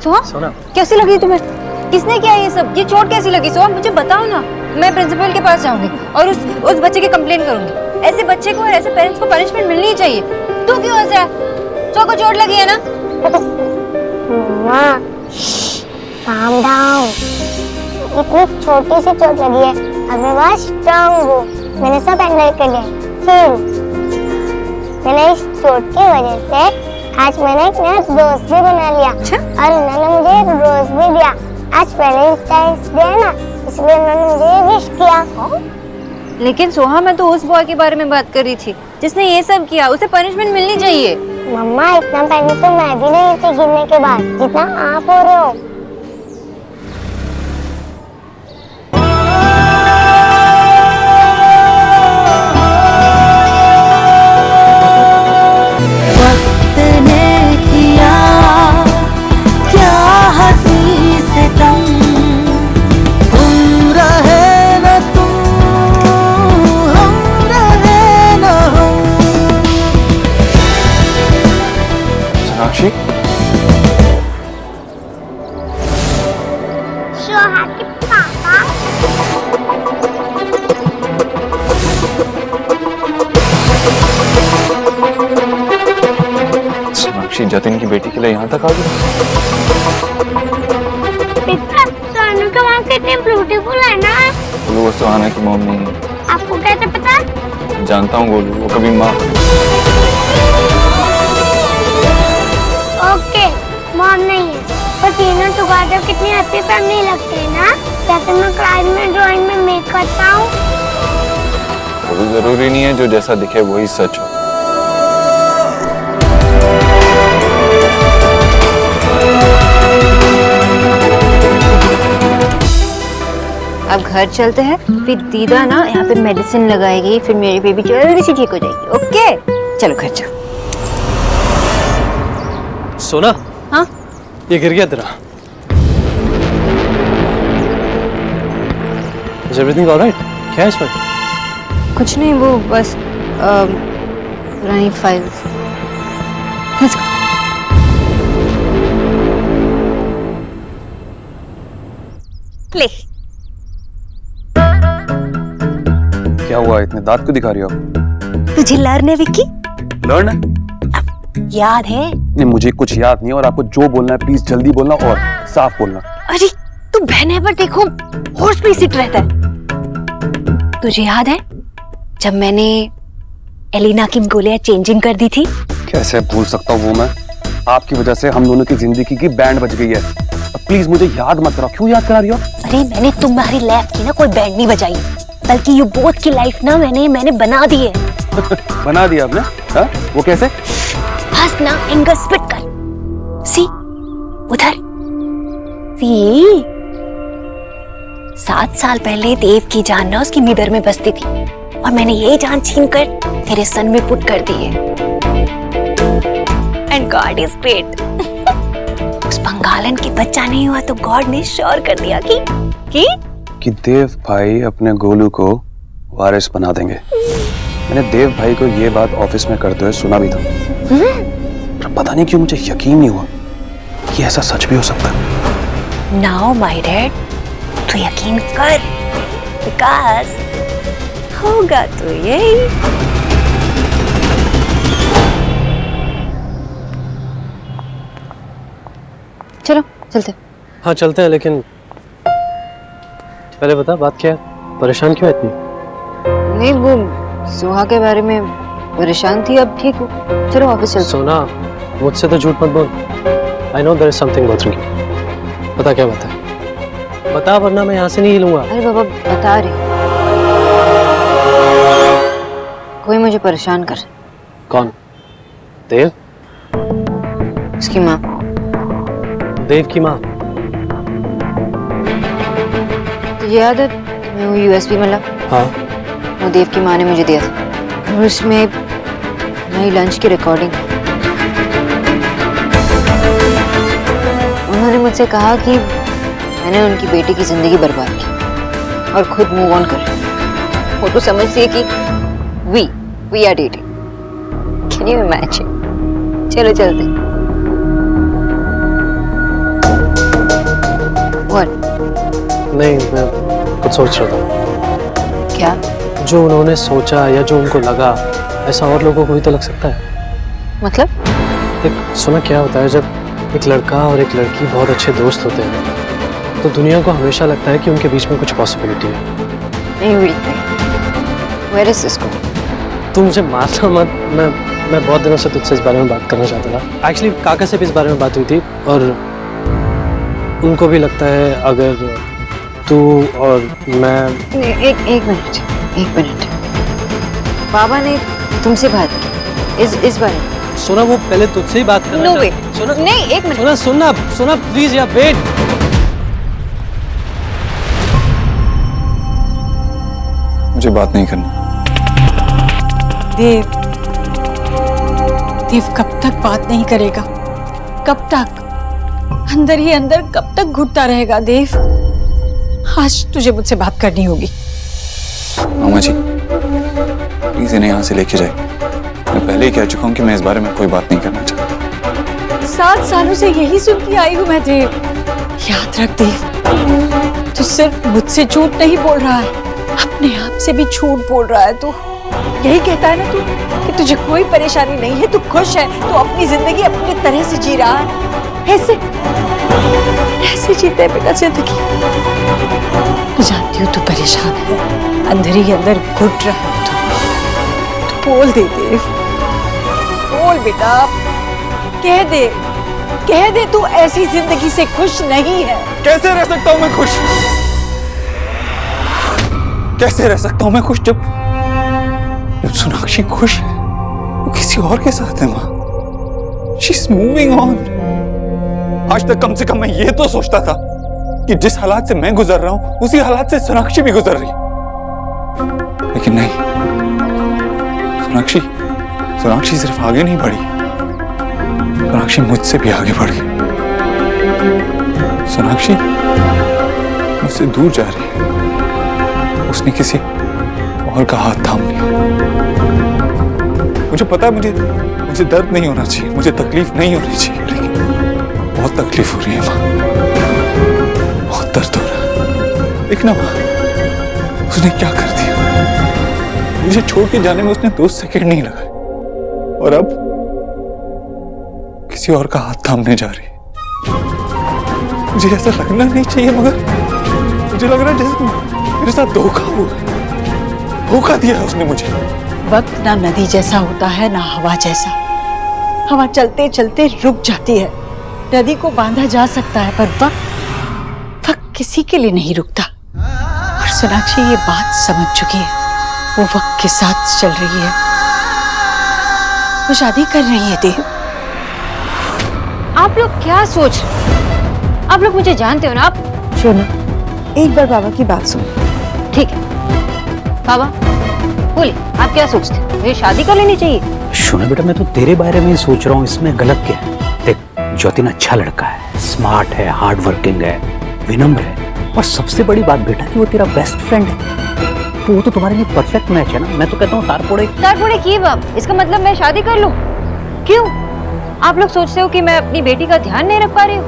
सोहा, कैसी लगी तुम्हें? किसने किया ये सब? ये चोट कैसी लगी? सोहा मुझे बताओ ना, मैं प्रिंसिपल के पास जाऊंगी और उस बच्चे की कंप्लेन करूंगी। ऐसे बच्चे को और ऐसे पेरेंट्स को पनिशमेंट मिलनी चाहिए। तू क्यों हंस रहा है? सोहा को चोट लगी है ना? माँ, calm down. इतनी छोटी सी चोट लगी है, अब मैं बहुत स्ट्रांग हूँ, मैंने सब हैंडल कर लिया। मैंने इस चोट की वजह से आज मैंने एक नया दोस्त भी बना लिया और उन्होंने मुझे एक रोज भी दिया। आज वैलेंटाइंस डे है ना, इसलिए उन्होंने मुझे विश किया। लेकिन सोहा, मैं तो उस बॉय के बारे में बात कर रही थी जिसने ये सब किया, उसे पनिशमेंट मिलनी चाहिए। मम्मा, इतना पहले तो मैं भी नहीं थी गिरने के बाद जितना आप हो रहे हो। सोनाक्षी सोहा के पापा सोनाक्षी जतिन की बेटी के लिए यहाँ तक आ गई। देखा सोनू का मॉम कितनी ब्यूटीफुल है ना। वो सुहाना की मॉम नहीं है। आपको कैसे पता? जानता हूँ गोलू, वो कभी माँ। ओके मॉम नहीं है, पर तीनों टुगेदर कितनी हैप्पी फैमिली लगती है ना। जैसे मैं क्लास में ड्राइंग में मेक करता हूँ। वो जरूरी नहीं है जो जैसा दिखे वही सच हो। अब घर चलते हैं, फिर दीदा ना यहाँ पे मेडिसिन लगाएगी, फिर मेरी बेबी जल्दी से ठीक हो जाएगी। ओके चलो घर चलो। सोना, हाँ ये गिर गया तेरा। Is everything all right? क्या है इसमें? कुछ नहीं, वो बस पुरानी फाइल्स। Let's go. ले। क्या हुआ, इतने दांत क्यों दिखा रही हो आप? तुझे लर्न है विक्की? लर्न? याद है? नहीं, मुझे कुछ याद नहीं, और आपको जो बोलना है प्लीज जल्दी बोलना और साफ बोलना। अरे तू बहने पर देखो हॉर्स पे सिट रहता है। तुझे याद है जब मैंने एलिना की गोलियां चेंजिंग कर दी थी? कैसे भूल सकता हूँ वो मैं? आपकी वजह से हम दोनों की जिंदगी की बैंड बज गई है। अब प्लीज मुझे याद मत कराओ। क्यों याद करा रही हो? अरे मैंने तुम्हारी लाइफ की ना कोई बैंड नहीं बजाई, बल्कि यू बोथ की लाइफ ना मैंने बना दी है। बना दिया आपने? हाँ? वो कैसे? बस ना एंगर स्पिट कर। सी उधर सी 7 साल पहले देव की जान ना उसकी नीदर में बसती थी, और मैंने ये जान छीन कर तेरे सन में पुट कर दी है। And God is great. उस बंगालन की बच्चा नहीं हुआ तो गॉड ने श्योर कर दिया कि देव भाई अपने गोलू को वारिस बना देंगे। मैंने देव भाई को ये बात ऑफिस में करते हुए सुना भी था, पर पता नहीं क्यों मुझे यकीन नहीं हुआ कि ऐसा सच भी हो सकता है। नाउ माय डैड, तू यकीन कर, बिकॉज़ होगा तो यही। चलो चलते। हाँ चलते हैं, लेकिन पहले बता बात क्या है? परेशान क्यों है इतनी? नहीं, वो सोहा के बारे में परेशान थी, अब ठीक हो। चलो ऑफिस चलते। सोना, मुझसे तो झूठ मत बोल। I know there is something bothering you. पता क्या बात है? बता, वरना मैं यहाँ से नहीं हिलूंगा। अरे बाबा बता रही, कोई मुझे परेशान कर। कौन? देव? उसकी माँ। देव की माँ? तुझे याद है मैं वो यूएसबी मिला? हाँ। वो देव की माँ ने मुझे दिया था, और उसमें नई लंच की रिकॉर्डिंग। उन्होंने मुझसे कहा कि मैंने उनकी बेटी की जिंदगी बर्बाद की और खुद मूव ऑन कर रही। वो तो समझती है कि we are dating. Can you imagine? चलो चलते। What? नहीं, मैं कुछ सोच रहा था। क्या? जो उन्होंने सोचा या जो उनको लगा, ऐसा और लोगों को भी तो लग सकता है। मतलब? देख सुना, क्या होता है जब एक लड़का और एक लड़की बहुत अच्छे दोस्त होते हैं तो दुनिया को हमेशा लगता है कि उनके बीच में कुछ पॉसिबिलिटी है। नहीं हुई। Where is this going? तू मुझे मारना मत। मैं बहुत दिनों से तुझसे इस बारे में बात करना चाहता था। एक्चुअली काका से भी इस बारे में बात हुई थी, और उनको भी लगता है अगर तू और मैं। एक मिनट। बाबा ने तुमसे बात की इस बारे में? सुना, वो पहले तुझसे ही बात करना No way. सुना, नहीं, एक मिनट। सुना प्लीज यार, वेट। मुझे बात नहीं करनी। देव कब तक बात नहीं करेगा? कब तक अंदर ही अंदर कब तक घुटता रहेगा? देव, आज तुझे मुझसे बात करनी होगी। मामा जी प्लीज इन्हें यहाँ से लेके जाए। मैं पहले ही कह चुका हूँ कि मैं इस बारे में कोई बात नहीं करना चाहता। 7 सालों से यही सुनती आई हूँ मैं देव। याद रख देव, तू सिर्फ मुझसे झूठ नहीं बोल रहा है, अपने आप से भी झूठ बोल रहा है। तू यही कहता है ना तू कि तुझे कोई परेशानी नहीं है, तू खुश है, तू अपनी जिंदगी अपनी तरह से जी रहा है। ऐसे जीते है बेटा जिंदगी। मैं जानती हूँ तू परेशान है, अंदर ही अंदर घुट रहा है तू बोल दे देव, बोल बेटा, कह दे तू ऐसी जिंदगी से खुश नहीं है। कैसे रह सकता हूँ मैं खुश? कैसे रह सकता हूँ मैं खुश जब सोनाक्षी खुश है, वो किसी और के साथ है माँ। She's moving on। आज तक कम से कम मैं ये तो सोचता था कि जिस हालात से मैं गुजर रहा हूं उसी हालात से सोनाक्षी भी गुजर रही, लेकिन नहीं, सोनाक्षी सिर्फ आगे नहीं बढ़ी, सोनाक्षी मुझसे भी आगे बढ़ गई। सोनाक्षी मुझसे दूर जा रही है, उसने किसी और का हाथ थाम लिया। मुझे पता है मुझे दर्द नहीं होना चाहिए, मुझे तकलीफ नहीं होनी चाहिए, लेकिन बहुत तकलीफ हो रही है माँ, बहुत दर्द हो रहा है। देखना माँ, उसने क्या कर दिया, मुझे छोड़ के जाने में उसने 2 सेकंड नहीं लगाए, और अब किसी और का हाथ थामने जा रही है। मुझे ऐसा लगना नहीं चाहिए, मगर मुझे लग रहा है जैसे मेरे साथ धोखा हुआ है, धोखा दिया है उसने मुझे। वक्त ना नदी जैसा होता है ना हवा जैसा, हवा चलते चलते रुक जाती है, नदी को बांधा जा सकता है, पर वक्त किसी के लिए नहीं रुकता। और सोनाक्षी ये बात समझ चुकी है, वो वक्त के साथ चल रही है, वो शादी कर रही है। देव, आप लोग क्या सोच रहे? आप लोग मुझे जानते हो ना। आप शोना, एक बार बाबा की बात सुन। ठीक है बाबा, बोलिए आप क्या सोचते हो, मुझे शादी कर लेनी चाहिए? शोना बेटा, मैं तो तेरे बारे में सोच रहा हूँ, इसमें गलत क्या है? देख, जतिन अच्छा लड़का है, स्मार्ट है, हार्ड वर्किंग है, विनम्र है, और सबसे बड़ी बात बेटा कि वो तेरा बेस्ट फ्रेंड है, तो वो तो तुम्हारे लिए परफेक्ट मैच है ना। मैं तो कहता हूँ तारपोड़े की बाप, इसका मतलब मैं शादी कर लूं? क्यों? आप लोग सोचते हो कि मैं अपनी बेटी का ध्यान नहीं रख पा रही हूँ,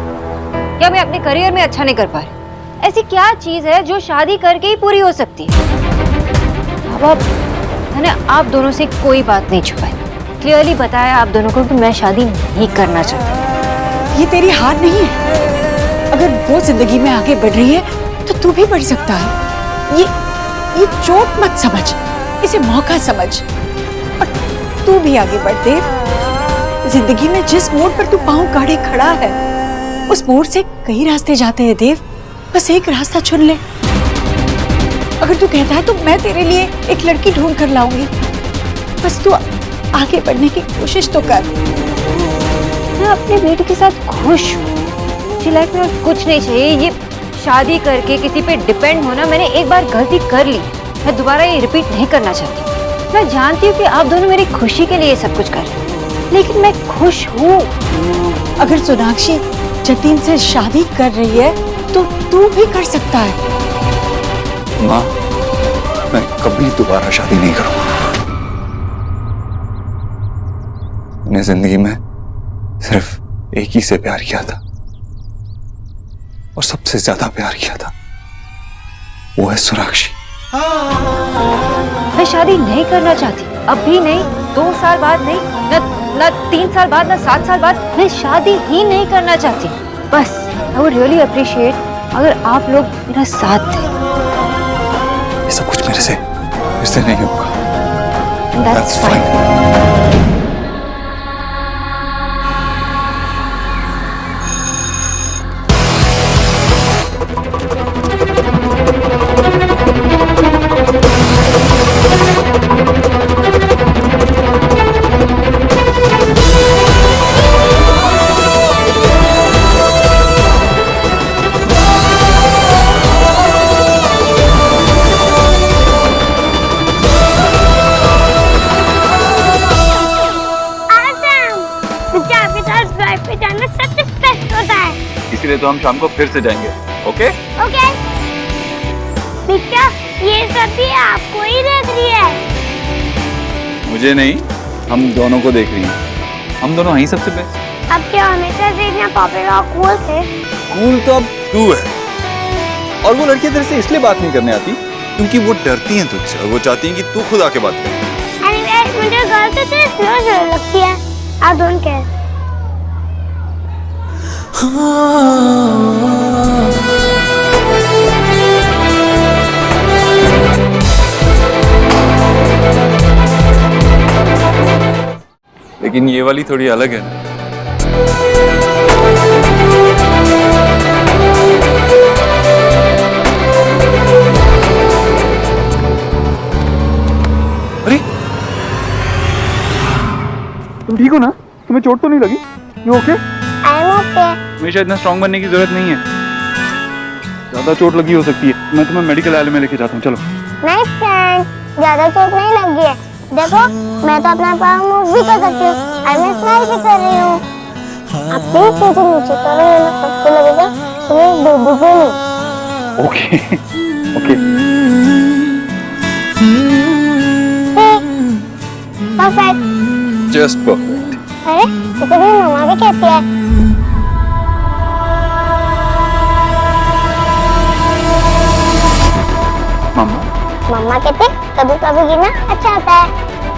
या मैं अपने करियर में अच्छा नहीं कर पा रही? ऐसी क्या चीज है जो शादी करके ही पूरी हो सकती है? अब मैंने आप दोनों से कोई बात नहीं छुपाई, क्लियरली बताया आप दोनों को कि मैं शादी नहीं करना चाहती। ये तेरी हार नहीं है, अगर वो जिंदगी में आगे बढ़ रही है तो तू भी बढ़ सकता है। ये चोट मत समझ, इसे मौका समझ, और तू भी आगे बढ़ देव। जिंदगी में जिस मोड़ पर तू पांव गाड़े खड़ा है, उस मोड़ से कई रास्ते जाते हैं देव, बस एक रास्ता चुन ले। अगर तू कहता है तो मैं तेरे लिए एक लड़की ढूंढ कर लाऊंगी, बस तू आगे बढ़ने की कोशिश तो कर। मैं अपने बेटे के साथ खुश हूँ, मुझे लाइफ में कुछ नहीं चाहिए। ये शादी करके किसी पे डिपेंड होना, मैंने एक बार गलती कर ली, मैं दोबारा ये रिपीट नहीं करना चाहती। मैं जानती हूँ कि आप दोनों मेरी खुशी के लिए सब कुछ कर रहे हैं, लेकिन मैं खुश हूँ। अगर सोनाक्षी जतिन से शादी कर रही है तो तू भी कर सकता है। माँ, मैं कभी दोबारा शादी नहीं करूंगा। मैंने जिंदगी में सिर्फ एक ही से प्यार किया था, और सबसे ज्यादा प्यार किया था, वो है सोनाक्षी। मैं शादी नहीं करना चाहती, अब भी नहीं, 2 साल बाद नहीं, न 3 साल बाद, न 7 साल बाद, मैं शादी ही नहीं करना चाहती। बस आई वुड रियली अप्रिशिएट अगर आप लोग मेरा साथ दें। ये सब कुछ मेरे से नहीं होगा। That's fine. इसलिए तो हम शाम को फिर से जाएंगे। Okay okay. बिट्टा, ये सब भी आपको ही देख रही है। मुझे नहीं, हम दोनों को देख रही हैं। हम दोनों हैं ही सबसे बेस्ट। अब क्या हमेशा से इतना पॉपुलर और कूल थे? कूल तो अब तू है। और वो लड़कियां तेरे से इसलिए बात नहीं करने आती क्योंकि वो डरती हैं तुझसे और वो चाहती हैं कि तू खुद आके बात करे। एनीवे, मुझे गर्ल से स्लो लगती है। I don't care. लेकिन ये वाली थोड़ी अलग है ना। अरे तुम ठीक हो ना? तुम्हें चोट तो नहीं लगी? You okay? I am okay. हमेशा इतना स्ट्रांग बनने की जरूरत नहीं है, ज्यादा चोट लगी हो सकती है। मैं तुम्हें मेडिकल आइल में लेके जाता हूँ, चलो। नहीं फ्रेंड, ज्यादा चोट नहीं लगी है। देखो, मैं तो अपना पाँव मूव भी कर सकती हूँ। मैं स्माइल भी कर रही हूँ। अब प्लीज मुझे नीचे करो, वरना सबको लगेगा तुम्हें बेबी को नहीं। Okay okay. Perfect. Just perfect. अरे, तो कभी मम्मा भी कहती है। मम्मा? मम्मा कहते कभी कभी गिरना अच्छा होता है।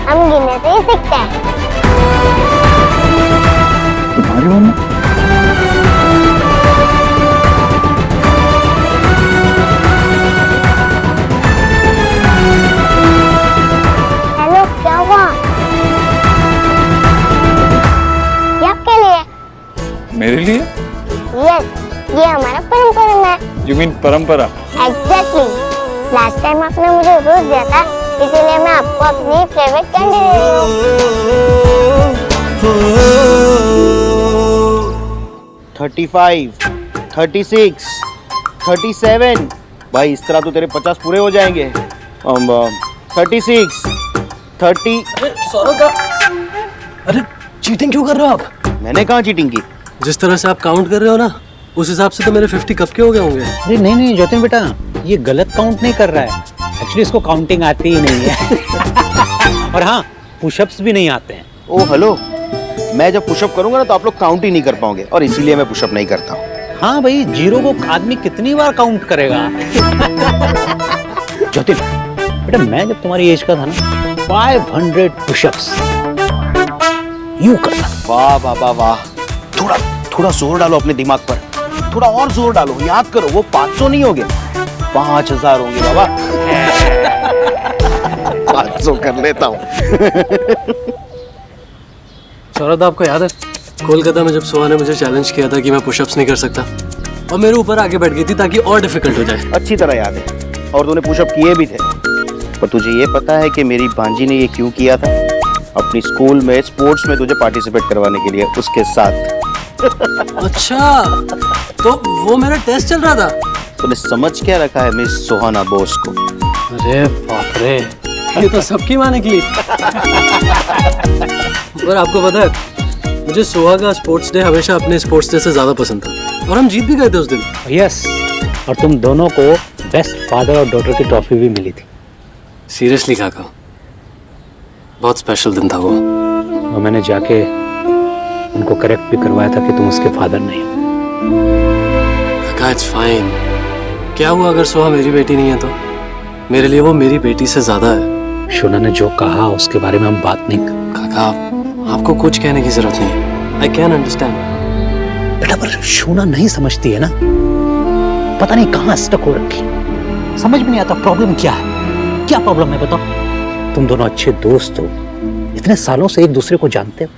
हम गिरने से ही सीखते हैं। तुम्हारी मम्मा? हेलो, क्या हुआ? ये आपके लिए? मेरे लिए? यस, ये हमारा परंपरा है। यू मीन परंपरा? एग्जैक्टली। लास्ट टाइम आपने मुझे रोज दिया था, इसीलिए मैं आपको अपनी फेवरेट कैंडी दे रही हूँ। 35, 36, 37। भाई इस तरह तो तेरे 50 पूरे हो जाएंगे। 36, 30। सौरभ का, अरे चीटिंग क्यों कर रहे हो आप? मैंने कहाँ चीटिंग की? जिस तरह से आप काउंट कर रहे हो ना, उस हिसाब से तो मेरे 50 कब के हो गए होंगे। अरे नहीं नहीं जतिन बेटा, ये गलत काउंट नहीं कर रहा है। एक्चुअली इसको काउंटिंग आती ही नहीं है। और हाँ, पुशअप्स भी नहीं आते हैं। ओ हेलो, मैं जब पुशअप करूंगा ना तो आप लोग काउंट ही नहीं कर पाओगे, और इसीलिए मैं पुशअप नहीं करता हूँ। हाँ भाई, जीरो को आदमी कितनी बार काउंट करेगा? ज्योति बेटा, मैं जब तुम्हारी एज का था ना, 500 पुशअप्स यूं करता। वाह वाह वाह वाह। थोड़ा थोड़ा जोर डालो अपने दिमाग पर, थोड़ा और जोर डालो। याद करो, वो 500 नहीं होंगे, 5000 होंगे बाबा। 500 कर लेता हूँ। सौरभ, आपको याद है कोलकाता में जब सोहा ने मुझे चैलेंज किया था कि मैं पुशअप्स नहीं कर सकता, और मेरे ऊपर आगे बैठ गई थी ताकि और डिफिकल्ट हो जाए? अच्छी तरह याद है, और तूने पुशअप किए भी थे। पर तुझे ये पता है कि मेरी भांजी ने ये क्यों किया था? अपनी स्कूल में स्पोर्ट्स में तुझे पार्टिसिपेट करवाने के लिए उसके साथ। अच्छा, तो वो मेरा टेस्ट चल रहा था? तूने समझ क्या रखा है मिस सोहाना बोस को? अरे बाप रे, ये तो सबकी माँ निकली। और आपको पता है, मुझे सोहा का स्पोर्ट्स डे हमेशा अपने स्पोर्ट्स डे से ज्यादा पसंद था, और हम जीत भी गए थे उस दिन। यस, और तुम दोनों को बेस्ट फादर और डॉटर की ट्रॉफी भी मिली थी। सीरियसली काका, बहुत स्पेशल दिन था वो। और मैंने जाके उनको करेक्ट भी करवाया था कि तुम उसके फादर नहीं हो। काका इट्स फाइन। क्या हुआ अगर सोहा मेरी बेटी नहीं है तो? मेरे लिए वो मेरी बेटी से ज्यादा है। शोना ने जो कहा उसके बारे में हम बात नहीं कर। काका, आपको कुछ कहने की जरूरत नहीं है। I can understand. बेटा, पर शोना नहीं समझती है ना, पता नहीं कहाँ स्टक हो रखी। समझ में नहीं आता प्रॉब्लम क्या है। क्या प्रॉब्लम है बताओ? तुम दोनों अच्छे दोस्त हो, इतने सालों से एक दूसरे को जानते हो।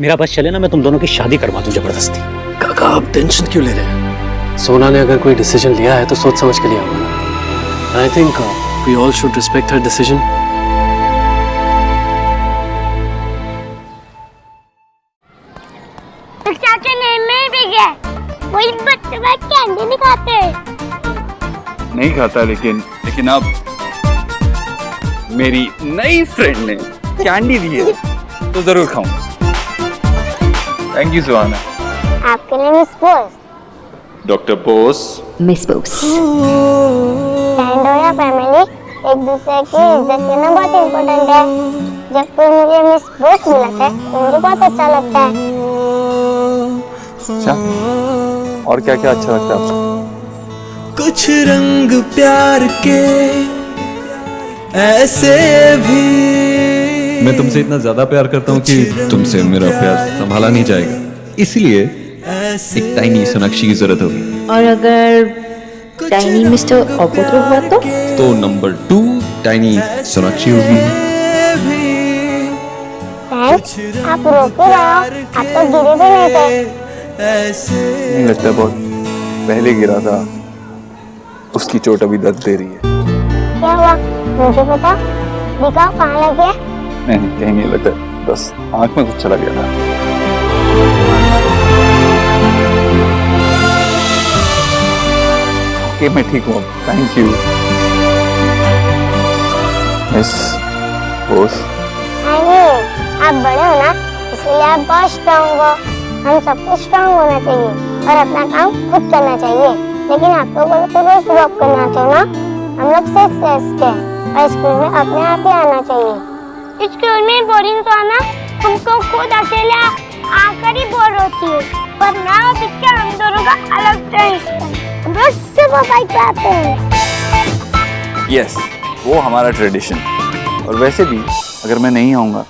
मेरा बस चले ना, मैं तुम दोनों की शादी करवा दूं जबरदस्ती। काका, आप टेंशन क्यों ले रहे हैं? सोना ने अगर कोई डिसीजन लिया है तो सोच समझ के लिया होगा। I think we all should respect her decision. चाचा नहीं भी गया, वही बच्चे बैठ कैंडी नहीं खाते। नहीं खाता, लेकिन अब मेरी नई फ्रेंड ने कैंडी दी है तो जरूर खाऊंगा। थैंक यू सुहाना। आपके लिए miss Bose. Doctor Bose. Miss Bose. Pandora family एक दूसरे की इज्जत करना बहुत इम्पोर्टेंट है। जब कोई मुझे मिस बोस मिलता है तो मुझे बहुत अच्छा लगता है। अच्छा, और क्या क्या अच्छा लगता है आपको? कुछ रंग प्यार के ऐसे भी। मैं तुमसे इतना ज्यादा प्यार करता हूँ कि तुमसे मेरा प्यार संभाला नहीं जाएगा, इसलिए एक टाइनी सोनाक्षी की जरूरत होगी। और अगर टाइनी मिस्टर अपोत्रो हुआ तो नंबर 2 टाइनी सोनाक्षी होगी। आप रोक ही रहे हो, आप तो गिरे भी नहीं थे। नहीं लगता, बहुत पहले गिरा था, उसकी चोट अभी दर्द दे रही है। क्या हुआ मुझे पता, दिखाओ कहाँ लग गया। नहीं, कहीं नहीं लगता, बस आंख में कुछ चला गया था। ओके, मैं ठीक हूँ, थैंक यू मिस बोस। आप बड़े हो ना, इसलिए आप बहुत स्ट्रांग हो। हम सबको स्ट्रांग होना चाहिए और अपना काम खुद करना चाहिए। लेकिन आप लोगों को रोज ड्रॉप करना आते हो ना, हम लोग सिक्स के और स्कूल में अपने आप ही आना चाहिए। स्कूल में बोरिंग तो आना, हमको खुद अकेले आकर ही बोर होती है। पर ना वो पिक्चर हम दोनों का अलग है। बस सुबह बाइक पे आते हैं। यस, वो हमारा ट्रेडिशन। और वैसे भी अगर मैं नहीं आऊंगा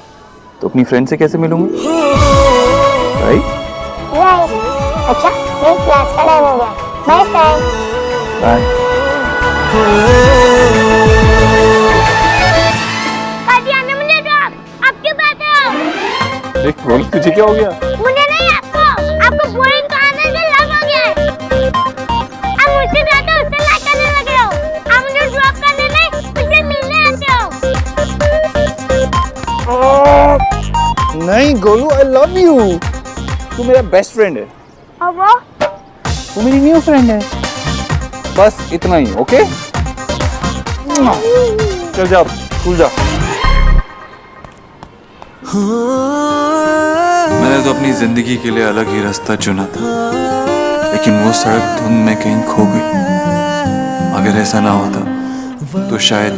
तो अपनी फ्रेंड से कैसे मिलूंगा, राइट? अच्छा, मेरी क्लास का टाइम हो गया। Bye bye. बाय। मुझे ड्रॉप, आप क्यों बैठे हो? एक बोल, तुझे क्या हो गया? मुझे नहीं, आपको बोरिंग कहानी से लग हो गया है। आप मुझसे ज्यादा उससे लाइक करने लगे हो। आप मुझे ड्रॉप करने नहीं, मुझसे मिलने आते हो। नहीं गोलू, आई लव यू। तू मेरा बेस्ट फ्रेंड है। और वो? तू मेरी न्यू फ्रेंड है। बस इतना ही, ओके? चल जा, स्कूल जा। मैंने तो अपनी जिंदगी के लिए अलग ही रास्ता चुना था, लेकिन वो सड़क धुंध में कहीं खो गई। अगर ऐसा ना होता तो शायद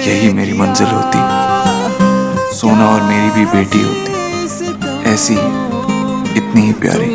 यही मेरी मंजिल होती। सोना और मेरी भी बेटी होती, ऐसी इतनी ही प्यारी।